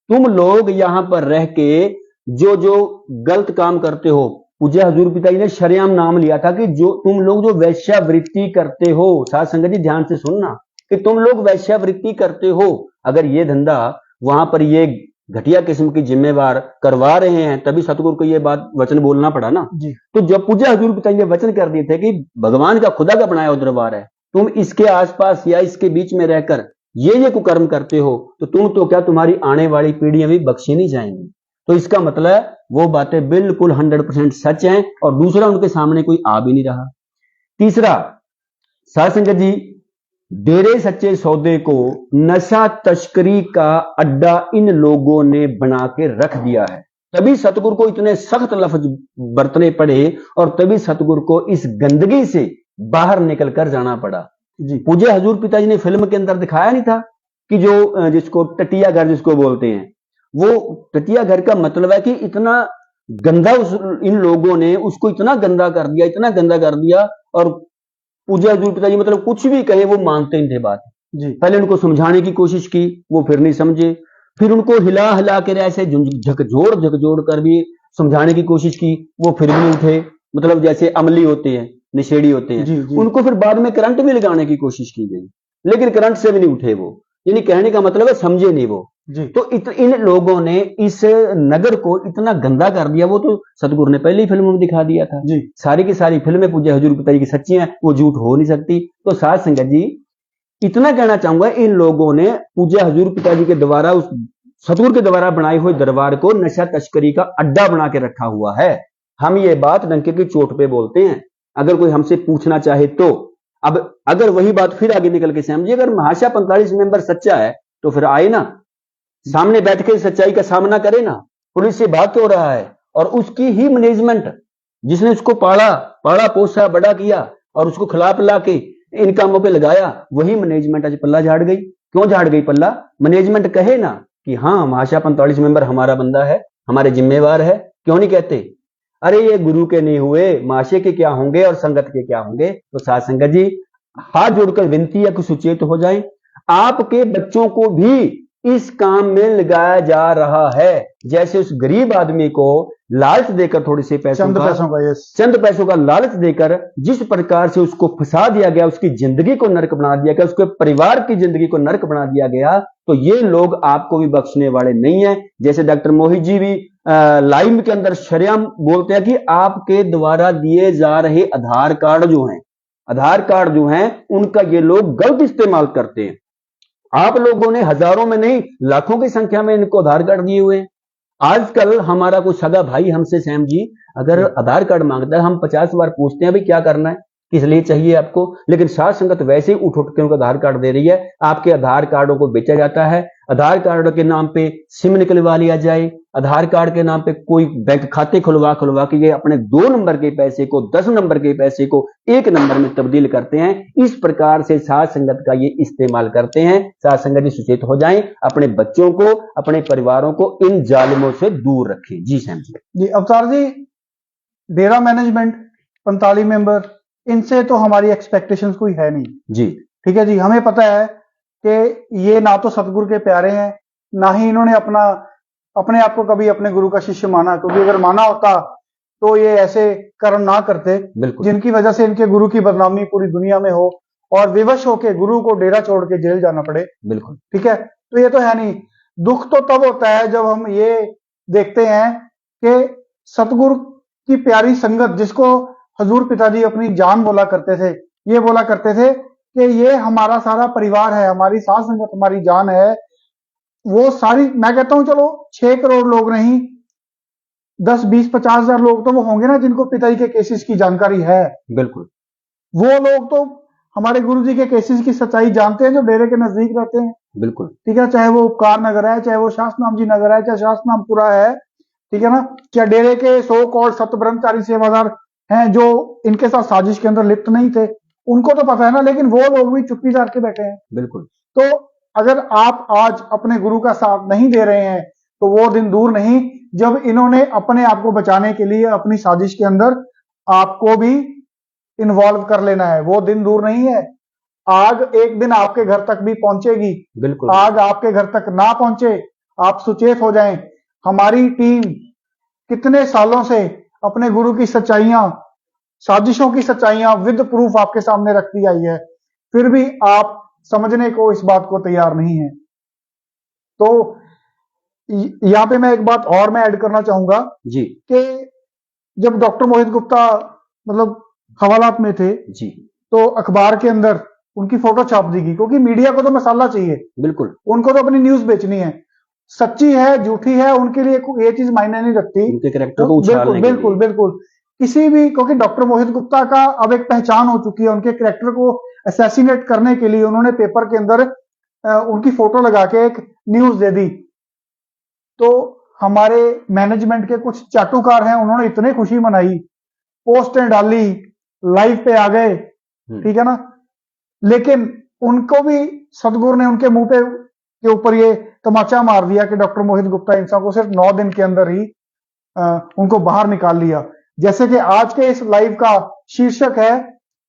तुम लोग यहाँ पर रह के जो गलत काम करते हो, पूज्य हजूर पिताजी ने शरेआम नाम लिया था कि जो तुम लोग जो वैश्यावृत्ति करते हो, साथ संगत जी ध्यान से सुनना, कि तुम लोग वैश्यावृत्ति करते हो, अगर ये धंधा वहां पर ये घटिया किस्म की जिम्मेवार करवा रहे हैं, तभी सतगुरु को ये बात वचन बोलना पड़ा ना जी। तो जब पूज्य हजूर पिताजी ने वचन कर दिए थे कि भगवान का खुदा का बनाया हुआ दरबार है, तुम इसके आसपास या इसके बीच में रहकर ये कुकर्म करते हो, तो तुम तो क्या, तुम्हारी आने वाली पीढ़ियां भी बख्शी नहीं जाएंगी। तो इसका मतलब वो बातें बिल्कुल 100% सच हैं और दूसरा उनके सामने कोई आ भी नहीं रहा। तीसरा, साध संगत जी, डेरे सच्चे सौदे को नशा तस्करी का अड्डा इन लोगों ने बना के रख दिया है। तभी सतगुरु को इतने सख्त लफ्ज बरतने पड़े और तभी सतगुरु को इस गंदगी से बाहर निकल कर जाना पड़ा जी। पूज्य हजूर पिताजी ने फिल्म के अंदर दिखाया नहीं था कि जो जिसको टटिया घर जिसको बोलते हैं, वो टटिया घर का मतलब है कि इतना गंदा इन लोगों ने उसको इतना गंदा कर दिया, इतना गंदा कर दिया। और पूज्य हजूर पिताजी मतलब कुछ भी कहे वो मानते नहीं थे बात जी। पहले उनको समझाने की कोशिश की, वो फिर नहीं समझे, फिर उनको हिला हिला कर ऐसे झकझोड़ कर भी समझाने की कोशिश की, वो फिर भी नहीं उठे। मतलब जैसे अमली होते हैं, निषेड़ी होते हैं, जी, जी। उनको फिर बाद में करंट भी लगाने की कोशिश की गई, लेकिन करंट से भी नहीं उठे वो। यानी कहने का मतलब है समझे नहीं वो जी। तो इन लोगों ने इस नगर को इतना गंदा कर दिया। वो तो सतगुरु ने पहली फिल्म में दिखा दिया था जी। सारी की सारी फिल्में पूज्य हजूर पिताजी की सच्ची हैं, वो झूठ हो नहीं सकती। तो साध संगत जी, इतना कहना चाहूंगा, इन लोगों ने पूज्य हजूर पिताजी के द्वारा, उस सतगुरु के द्वारा बनाए हुए दरबार को नशा तस्करी का अड्डा बना के रखा हुआ है। हम ये बात डंके की चोट पे बोलते हैं, अगर कोई हमसे पूछना चाहे तो। अब अगर वही बात फिर आगे निकल के समझिए, अगर महाशा 45 मेंबर सच्चा है तो फिर आए ना, सामने बैठ के सच्चाई का सामना करे ना। पुलिस से भाग क्यों रहा है? और उसकी ही मैनेजमेंट जिसने उसको पाला पोसा बड़ा किया और उसको खिला पिला के इन कामों पे लगाया, वही मैनेजमेंट आज पल्ला झाड़ गई। क्यों झाड़ गई पल्ला? मैनेजमेंट कहे ना कि हाँ महाशा 45 मेंबर हमारा बंदा है, हमारे जिम्मेवार है, क्यों नहीं कहते? अरे ये गुरु के नहीं हुए, माशे के क्या होंगे और संगत के क्या होंगे? तो साध संगत जी, हाथ जोड़कर विनती है कि सुचेत हो जाएं। आपके बच्चों को भी इस काम में लगाया जा रहा है। जैसे उस गरीब आदमी को लालच देकर थोड़े से चंद पैसों का लालच देकर जिस प्रकार से उसको फंसा दिया गया, उसकी जिंदगी को नरक बना दिया गया, उसके परिवार की जिंदगी को नरक बना दिया गया, तो ये लोग आपको भी बख्शने वाले नहीं है। जैसे डॉक्टर मोहित जी भी लाइव के अंदर शरेआम बोलते हैं कि आपके द्वारा दिए जा रहे आधार कार्ड जो हैं उनका ये लोग गलत इस्तेमाल करते हैं। आप लोगों ने हजारों में नहीं लाखों की संख्या में इनको आधार कार्ड दिए हुए हैं, आजकल हमारा कोई सगा भाई हमसे सैम जी अगर आधार कार्ड मांगता है, हम 50 बार पूछते हैं भाई क्या करना है, किस लिए चाहिए आपको, लेकिन साध संगत वैसे ही उठ उठ के उनको आधार कार्ड दे रही है। आपके आधार कार्डों को बेचा जाता है, आधार कार्ड के नाम पे सिम निकलवा लिया जाए, आधार कार्ड के नाम पे कोई बैंक खाते खुलवा खुलवा के ये अपने 2 नंबर के पैसे को 10 नंबर के पैसे को 1 नंबर में तब्दील करते हैं। इस प्रकार से साध संगत का ये इस्तेमाल करते हैं। साध संगत जी सचेत हो जाएं, अपने बच्चों को, अपने परिवारों को इन जालिमों से दूर रखें। जी सैम जी अवतार जी, डेरा मैनेजमेंट 45 मेंबर, इनसे तो हमारी एक्सपेक्टेशंस कोई है नहीं जी। ठीक है जी, हमें पता है कि ये ना तो सतगुरु के प्यारे हैं, ना ही इन्होंने अपने आप को कभी अपने गुरु का शिष्य माना, क्योंकि अगर माना होता तो ये ऐसे कर्म ना करते जिनकी वजह से इनके गुरु की बदनामी पूरी दुनिया में हो और विवश होके गुरु को डेरा छोड़ के जेल जाना पड़े। बिल्कुल ठीक है, तो ये तो है नहीं। दुख तो तब होता है जब हम ये देखते हैं कि सतगुरु की प्यारी संगत, जिसको हजूर पिताजी अपनी जान बोला करते थे, ये बोला करते थे कि ये हमारा सारा परिवार है, हमारी साथ संगत हमारी जान है, वो सारी, मैं कहता हूं चलो 6 करोड़ लोग नहीं, 10, 20, 50 हजार लोग तो वो होंगे ना जिनको पिताजी के केसेस की जानकारी है। बिल्कुल, वो लोग तो हमारे गुरु जी के केसेस की सच्चाई जानते हैं जो डेरे के नजदीक रहते हैं। बिल्कुल ठीक है, चाहे वो उपकार नगर है, चाहे वो शासनाम जी नगर है, चाहे शासनामपुरा है, ठीक है ना, क्या डेरे के 100 करोड़ सत ब्रह्मचारी सेवादार हैं जो इनके साथ साजिश के अंदर लिप्त नहीं थे, उनको तो पता है ना, लेकिन वो लोग भी चुप्पी साध के बैठे हैं। बिल्कुल। तो अगर आप आज अपने गुरु का साथ नहीं दे रहे हैं तो वो दिन दूर नहीं जब इन्होंने अपने आप को बचाने के लिए अपनी साजिश के अंदर आपको भी इन्वॉल्व कर लेना है। वो दिन दूर नहीं है, आग एक दिन आपके घर तक भी पहुंचेगी। बिल्कुल, आग आपके घर तक ना पहुंचे, आप सुचेत हो जाएं। हमारी टीम कितने सालों से अपने गुरु की सच्चाइयां, साजिशों की सच्चाइयां विद प्रूफ आपके सामने रखती आई है, फिर भी आप समझने को इस बात को तैयार नहीं है। तो यहां पे मैं एक बात और मैं ऐड करना चाहूंगा जी कि जब डॉक्टर मोहित गुप्ता मतलब हवालात में थे जी, तो अखबार के अंदर उनकी फोटो छाप दी गई, क्योंकि मीडिया को तो मसाला चाहिए, बिल्कुल, उनको तो अपनी न्यूज बेचनी है, सच्ची है झूठी है उनके लिए ये चीज मायने नहीं रखती। उनके कैरेक्टर को उछालने बिल्कुल के लिए। बिल्कुल बिल्कुल, किसी भी, क्योंकि डॉक्टर मोहित गुप्ता का अब एक पहचान हो चुकी है, उनके कैरेक्टर को असैसिनेट करने के लिए उन्होंने पेपर के अंदर उनकी फोटो लगा के एक न्यूज दे दी। तो हमारे मैनेजमेंट के कुछ चाटुकार हैं, उन्होंने इतने खुशी मनाई, पोस्टें डाली, लाइव पे आ गए, ठीक है ना, लेकिन उनको भी सदगुरु ने उनके मुंह पे के ऊपर ये तमाचा मार दिया कि डॉक्टर मोहित गुप्ता इंसान को सिर्फ 9 दिन के अंदर ही उनको बाहर निकाल लिया। जैसे कि आज के इस लाइव का शीर्षक है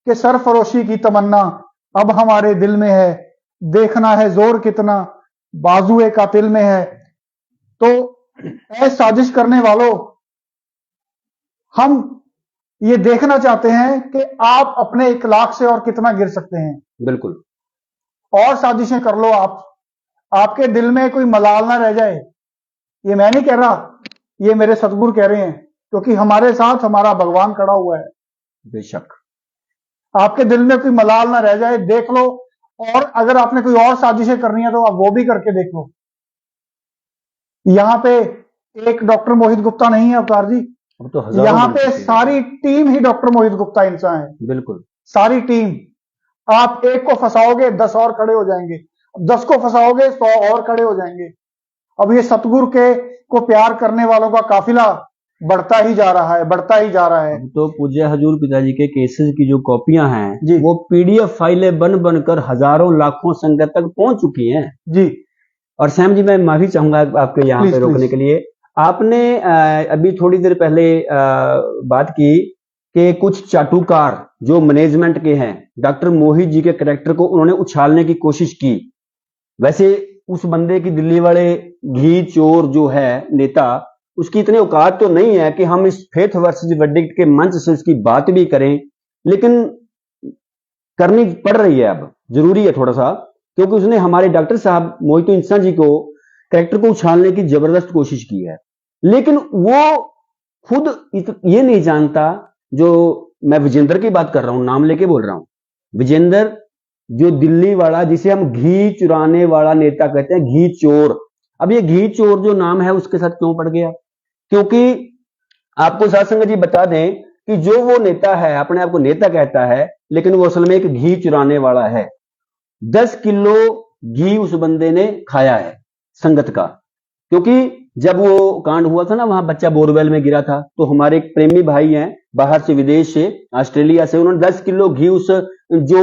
कि सरफरोशी की तमन्ना अब हमारे दिल में है, देखना है जोर कितना बाजुए कातिल में है। तो ऐ साजिश करने वालों, हम ये देखना चाहते हैं कि आप अपने इखलाक से और कितना गिर सकते हैं। बिल्कुल, और साजिशें कर लो आप, आपके दिल में कोई मलाल ना रह जाए। ये मैं नहीं कह रहा, ये मेरे सतगुरु कह रहे हैं, क्योंकि हमारे साथ हमारा भगवान खड़ा हुआ है। बेशक आपके दिल में कोई मलाल ना रह जाए, देख लो, और अगर आपने कोई और साजिशें करनी है तो आप वो भी करके देख लो। यहां पे एक डॉक्टर मोहित गुप्ता नहीं है अवतार जी, अब तो हजारों यहां बन पे चुके हैं। सारी टीम ही डॉक्टर मोहित गुप्ता इंसान है, बिल्कुल, सारी टीम। आप एक को फंसाओगे 10 और खड़े हो जाएंगे, 10 को फंसाओगे 100 और खड़े हो जाएंगे। अब ये सतगुरु के को प्यार करने वालों का काफिला बढ़ता ही जा रहा है, बढ़ता ही जा रहा है। अब तो पूज्य हजूर पिताजी के केसेस की जो कॉपियां हैं जी। वो पीडीएफ फाइलें बन बनकर हजारों लाखों संगत तक पहुंच चुकी हैं। जी, और सैम जी, मैं माफी चाहूंगा आपके यहाँ पे रोकने के लिए। आपने अभी थोड़ी देर पहले बात की कि कुछ चाटुकार जो मैनेजमेंट के हैं, डॉक्टर मोहित जी के कैरेक्टर को उन्होंने उछालने की कोशिश की। वैसे उस बंदे की दिल्ली वाले घी चोर जो है नेता, उसकी इतनी औकात तो नहीं है कि हम इस फेथ वर्सेस वर्डिक्ट के मंच से उसकी बात भी करें, लेकिन करनी पड़ रही है, अब जरूरी है थोड़ा सा, क्योंकि उसने हमारे डॉक्टर साहब मोहित इंसान जी को कैरेक्टर को उछालने की जबरदस्त कोशिश की है। लेकिन वो खुद ये नहीं जानता, जो मैं विजेंद्र की बात कर रहा हूं, नाम लेके बोल रहा हूं, विजेंद्र जो दिल्ली वाला, जिसे हम घी चुराने वाला नेता कहते हैं, घी चोर, अब ये घी चोर जो नाम है उसके साथ क्यों पड़ गया? क्योंकि आपको साध संगत जी बता दें कि जो वो नेता है, अपने आप को नेता कहता है, लेकिन वो असल में एक घी चुराने वाला है। 10 किलो घी उस बंदे ने खाया है संगत का। क्योंकि जब वो कांड हुआ था ना, वहां बच्चा बोरवेल में गिरा था, तो हमारे एक प्रेमी भाई हैं बाहर से, विदेश से, ऑस्ट्रेलिया से, उन्होंने 10 किलो घी उस जो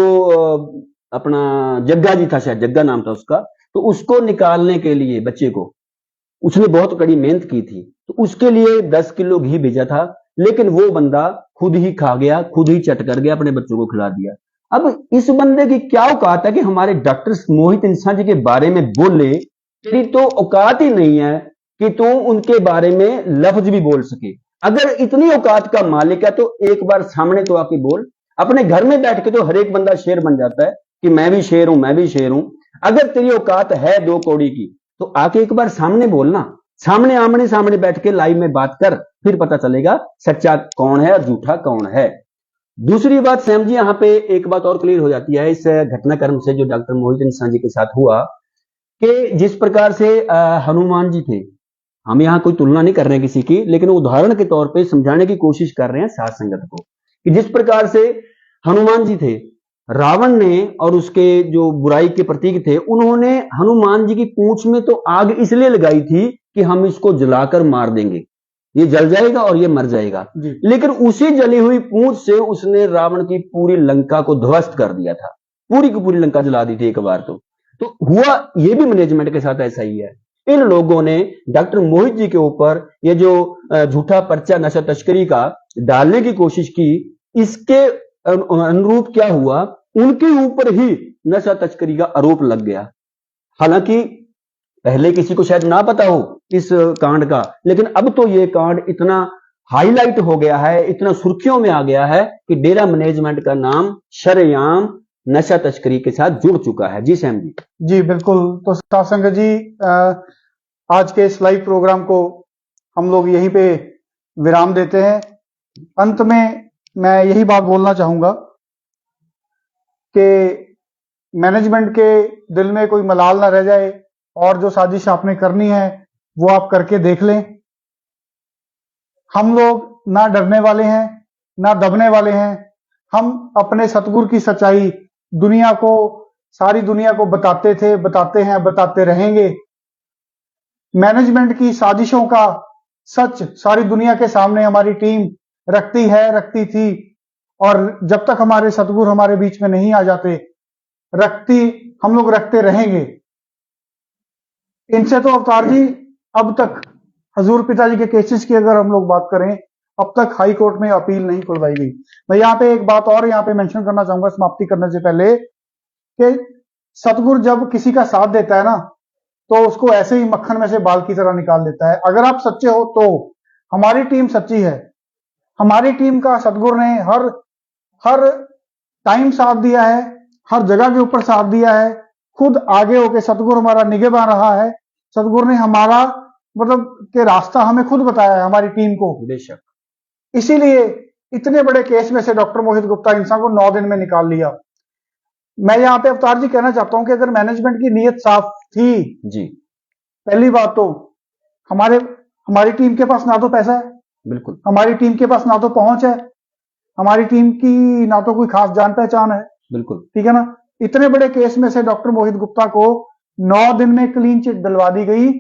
अपना जग्गा जी था, शायद जग्गा नाम था उसका, तो उसको निकालने के लिए बच्चे को उसने बहुत कड़ी मेहनत की थी, तो उसके लिए 10 किलो घी भेजा था, लेकिन वो बंदा खुद ही खा गया, खुद ही चट कर गया, अपने बच्चों को खिला दिया। अब इस बंदे की क्या औकात है कि हमारे डॉक्टर मोहित इंसान जी के बारे में बोले? तेरी तो औकात ही नहीं है कि तू उनके बारे में लफ्ज भी बोल सके। अगर इतनी औकात का मालिक है तो एक बार सामने तो आके बोल। अपने घर में बैठ के तो हर एक बंदा शेर बन जाता है कि मैं भी शेर हूं, मैं भी शेर हूं। अगर तेरी औकात है 2 कौड़ी की तो आके एक बार सामने बोलना, सामने आमने सामने बैठ के लाइव में बात कर, फिर पता चलेगा सच्चा कौन है और झूठा कौन है। दूसरी बात सैम जी, यहाँ पे एक बात और क्लियर हो जाती है इस घटनाक्रम से जो डॉक्टर मोहित इंसान जी के साथ हुआ, कि जिस प्रकार से हनुमान जी थे, हम यहाँ कोई तुलना नहीं कर रहे हैं किसी की, लेकिन उदाहरण के तौर पे समझाने की कोशिश कर रहे हैं साध संगत को कि जिस प्रकार से हनुमान जी थे, रावण ने और उसके जो बुराई के प्रतीक थे, उन्होंने हनुमान जी की पूंछ में तो आग इसलिए लगाई थी कि हम इसको जलाकर मार देंगे, ये जल जाएगा और ये मर जाएगा। लेकिन उसी जली हुई पूंछ से उसने रावण की पूरी लंका को ध्वस्त कर दिया था, पूरी की पूरी लंका जला दी थी एक बार। तो हुआ ये भी मैनेजमेंट के साथ ऐसा ही है। इन लोगों ने डॉक्टर मोहित जी के ऊपर ये जो झूठा पर्चा नशा तस्करी का डालने की कोशिश की, इसके अनुरूप क्या हुआ, उनके ऊपर ही नशा तस्करी का आरोप लग गया। हालांकि पहले किसी को शायद ना पता हो इस कांड का, लेकिन अब तो ये कांड इतना हाईलाइट हो गया है, इतना सुर्खियों में आ गया है कि डेरा मैनेजमेंट का नाम शरेआम नशा तस्करी के साथ जुड़ चुका है। जी सैम जी। जी बिल्कुल। तो साध संगत जी, आज के इस लाइव प्रोग्राम को हम लोग यहीं पे विराम देते हैं। अंत में मैं यही बात बोलना चाहूंगा कि मैनेजमेंट के दिल में कोई मलाल ना रह जाए, और जो साजिश आपने करनी है वो आप करके देख लें। हम लोग ना डरने वाले हैं ना दबने वाले हैं। हम अपने सतगुरु की सच्चाई दुनिया को, सारी दुनिया को बताते थे, बताते हैं, बताते रहेंगे। मैनेजमेंट की साजिशों का सच सारी दुनिया के सामने हमारी टीम रखती है, रखती थी, और जब तक हमारे सतगुरु हमारे बीच में नहीं आ जाते, हम लोग रखते रहेंगे। इनसे तो अवतार जी अब तक हजूर पिताजी के केसेस की अगर हम लोग बात करें, अब तक हाई कोर्ट में अपील नहीं खुलवाई गई। मैं यहाँ पे एक बात और यहाँ पे मेंशन करना चाहूंगा समाप्ति करने से पहले, कि सतगुरु जब किसी का साथ देता है ना, तो उसको ऐसे ही मक्खन में से बाल की तरह निकाल देता है। अगर आप सच्चे हो तो हमारी टीम सच्ची है। हमारी टीम का सतगुरु ने हर टाइम साथ दिया है, हर जगह के ऊपर साथ दिया है। खुद आगे होके सतगुरु हमारा निगहबान रहा है। सतगुरु ने हमारा मतलब के रास्ता हमें खुद बताया है, हमारी टीम को। बेशक। इसीलिए इतने बड़े केस में से डॉक्टर मोहित गुप्ता इंसान को 9 दिन में निकाल लिया। मैं यहाँ पे अवतार जी कहना चाहता हूं कि अगर मैनेजमेंट की नीयत साफ थी जी, पहली बात तो हमारी टीम के पास ना तो पैसा है, बिल्कुल, हमारी टीम के पास ना तो पहुंच है, हमारी टीम की ना तो कोई खास जान पहचान है, बिल्कुल, ठीक है ना। इतने बड़े केस में से डॉक्टर मोहित गुप्ता को 9 दिन में क्लीन चिट दिलवा दी गई।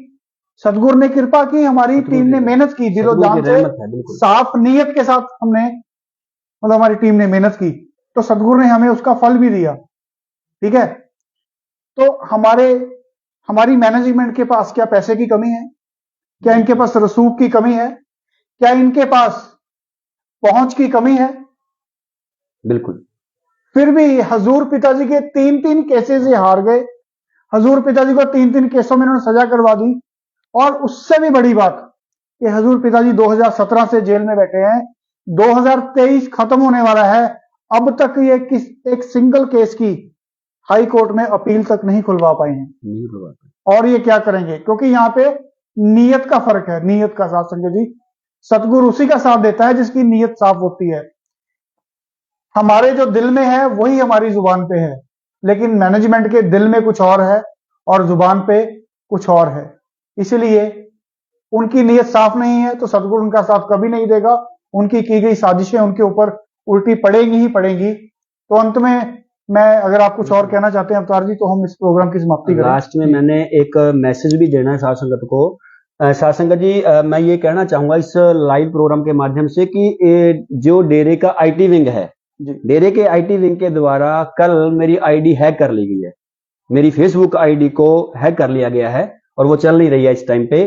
सतगुरु ने कृपा की, हमारी टीम ने मेहनत की, दिलो जान से, साफ नीयत के साथ हमने मतलब हमारी टीम ने मेहनत की, तो सतगुरु ने हमें उसका फल भी दिया। ठीक है, तो हमारी मैनेजमेंट के पास क्या पैसे की कमी है? क्या इनके पास रसूख की कमी है? क्या इनके पास पहुंच की कमी है? बिल्कुल। फिर भी हजूर पिताजी के 3 केसेस से हार गए। हजूर पिताजी को 3 केसों में इन्होंने सजा करवा दी। और उससे भी बड़ी बात कि हजूर पिताजी 2017 से जेल में बैठे हैं, 2023 खत्म होने वाला है, अब तक ये एक सिंगल केस की हाई कोर्ट में अपील तक नहीं खुलवा पाए हैं। और ये क्या करेंगे? क्योंकि यहां पे नीयत का फर्क है, नीयत का। साथ संगत जी, सतगुरु उसी का साथ देता है जिसकी नीयत साफ होती है। हमारे जो दिल में है वही हमारी जुबान पे है, लेकिन मैनेजमेंट के दिल में कुछ और है और जुबान पे कुछ और है। इसलिए उनकी नीयत साफ नहीं है तो सदगुरु उनका साथ कभी नहीं देगा। उनकी की गई साजिशें उनके ऊपर उल्टी पड़ेंगी ही पड़ेंगी। तो अंत में मैं, अगर आप कुछ और कहना चाहते हैं अवतार जी, तो हम इस प्रोग्राम की समाप्ति करें। लास्ट में मैंने एक मैसेज भी देना है साध संगत को। साध संगत जी, मैं ये कहना चाहूंगा इस लाइव प्रोग्राम के माध्यम से कि जो डेरे का आईटी विंग है, डेरे के आईटी विंग के द्वारा कल मेरी आईडी हैक कर ली गई है। मेरी फेसबुक आईडी को हैक कर लिया गया है और वो चल नहीं रही है इस टाइम पे।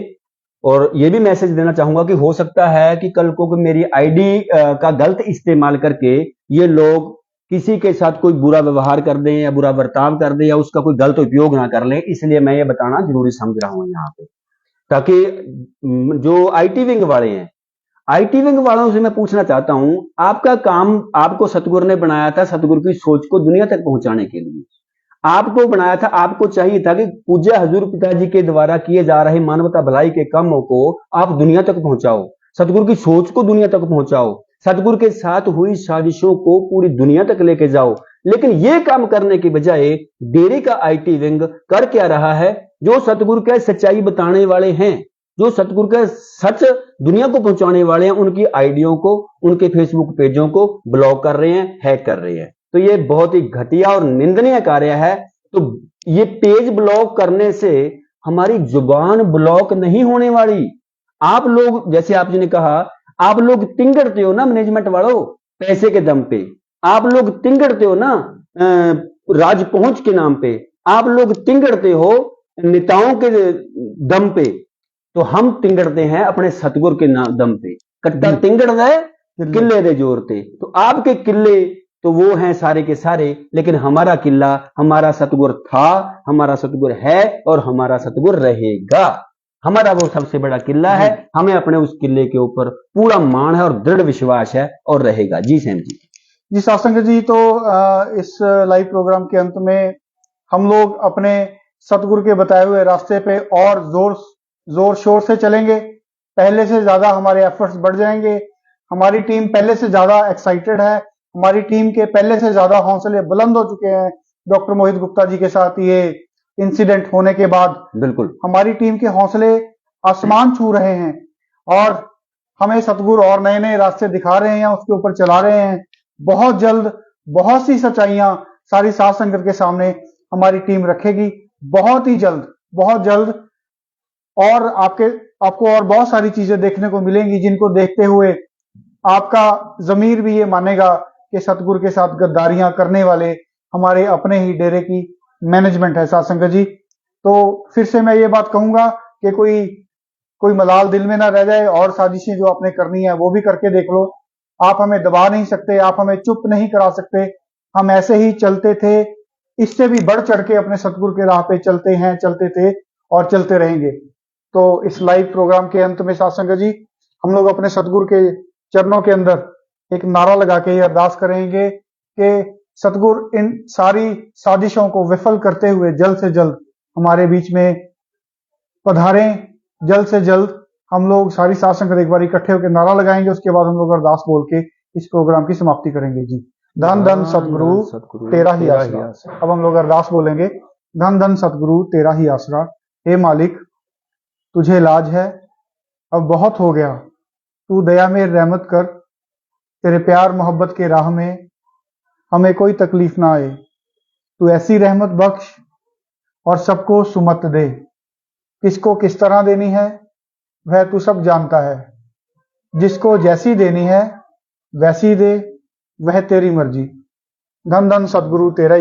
और ये भी मैसेज देना चाहूंगा कि हो सकता है कि कल को मेरी आईडी का गलत इस्तेमाल करके ये लोग किसी के साथ कोई बुरा व्यवहार कर दें या बुरा बर्ताव कर दें या उसका कोई गलत उपयोग ना कर लें, इसलिए मैं ये बताना जरूरी समझ रहा हूं यहाँ पे, ताकि जो आईटी विंग वाले हैं, आईटी विंग वालों से मैं पूछना चाहता हूं, आपका काम आपको सतगुरु ने बनाया था सतगुरु की सोच को दुनिया तक पहुंचाने के लिए। आपको बनाया था, आपको चाहिए था कि पूज्य हजूर पिताजी के द्वारा किए जा रहे मानवता भलाई के कामों को आप दुनिया तक पहुंचाओ, सतगुरु की सोच को दुनिया तक पहुंचाओ, सतगुरु के साथ हुई साजिशों को पूरी दुनिया तक लेके जाओ। लेकिन यह काम करने की बजाय डेरे का आईटी विंग कर क्या रहा है? जो सतगुरु के सच्चाई बताने वाले हैं, जो सतगुरु का सच दुनिया को पहुंचाने वाले हैं, उनकी आईडियों को, उनके फेसबुक पेजों को ब्लॉक कर रहे हैं, हैक कर रहे हैं। तो ये बहुत ही घटिया और निंदनीय कार्य है। तो ये पेज ब्लॉक करने से हमारी जुबान ब्लॉक नहीं होने वाली। आप लोग, जैसे आप जी ने कहा, आप लोग तिंगड़ते हो ना मैनेजमेंट वालों, पैसे के दम पे आप लोग तिंगड़ते हो ना, राज पहुंच के नाम पे आप लोग तिंगड़ते हो नेताओं के दम पे, तो हम तिंगड़ते हैं अपने सतगुरु के दम पे। कट्टा तिंगड़ गए किले दे जोर ते। तो आपके किले तो वो हैं सारे के सारे, लेकिन हमारा किला हमारा सतगुरु था, हमारा सतगुरु है और हमारा सतगुरु रहेगा। हमारा वो सबसे बड़ा किला है, हमें अपने उस किले के ऊपर पूरा मान है और दृढ़ विश्वास है और रहेगा। जी सैम जी। जी सासंग जी, तो इस लाइव प्रोग्राम के अंत में हम लोग अपने सतगुरु के बताए हुए रास्ते पे और जोर शोर से चलेंगे। पहले से ज्यादा हमारे एफर्ट्स बढ़ जाएंगे। हमारी टीम पहले से ज्यादा एक्साइटेड है। हमारी टीम के पहले से ज्यादा हौसले बुलंद हो चुके हैं। डॉक्टर मोहित गुप्ता जी के साथ ये इंसिडेंट होने के बाद बिल्कुल हमारी टीम के हौसले आसमान छू रहे हैं और हमें सतगुरु और नए नए रास्ते दिखा रहे हैं, उसके ऊपर चला रहे हैं। बहुत जल्द बहुत सी सच्चाइयां सारी साध संगत के सामने हमारी टीम रखेगी, बहुत ही जल्द, बहुत जल्द। और आपको और बहुत सारी चीजें देखने को मिलेंगी जिनको देखते हुए आपका जमीर भी ये मानेगा कि सतगुरु के साथ गद्दारियां करने वाले हमारे अपने ही डेरे की मैनेजमेंट है। साध संगत जी, तो फिर से मैं ये बात कहूंगा कि कोई मलाल दिल में ना रह जाए और साजिशें जो आपने करनी है वो भी करके देख लो। आप हमें दबा नहीं सकते, आप हमें चुप नहीं करा सकते। हम ऐसे ही चलते थे, इससे भी बढ़ चढ़ के अपने सतगुरु के राह पे चलते हैं, चलते थे और चलते रहेंगे। तो इस लाइव प्रोग्राम के अंत में साध संगत जी, हम लोग अपने सतगुरु के चरणों के अंदर एक नारा लगा के ये अरदास करेंगे कि सतगुरु इन सारी साजिशों को विफल करते हुए जल्द से जल्द हमारे बीच में पधारें। जल्द से जल्द हम लोग सारी साध संगत एक बार इकट्ठे होकर नारा लगाएंगे, उसके बाद हम लोग अरदास बोल के इस प्रोग्राम की समाप्ति करेंगे। जी, धन धन सतगुरु तेरा ही आसरा। अब हम लोग अरदास बोलेंगे। धन धन सतगुरु तेरा ही आसरा। हे मालिक, तुझे लाज है, अब बहुत हो गया, तू दया में रहमत कर। तेरे प्यार मोहब्बत के राह में हमें कोई तकलीफ ना आए। तू ऐसी रहमत बख्श और सबको सुमत दे। किसको किस तरह देनी है वह तू सब जानता है। जिसको जैसी देनी है वैसी दे, वह तेरी मर्जी। धन धन सतगुरु तेरा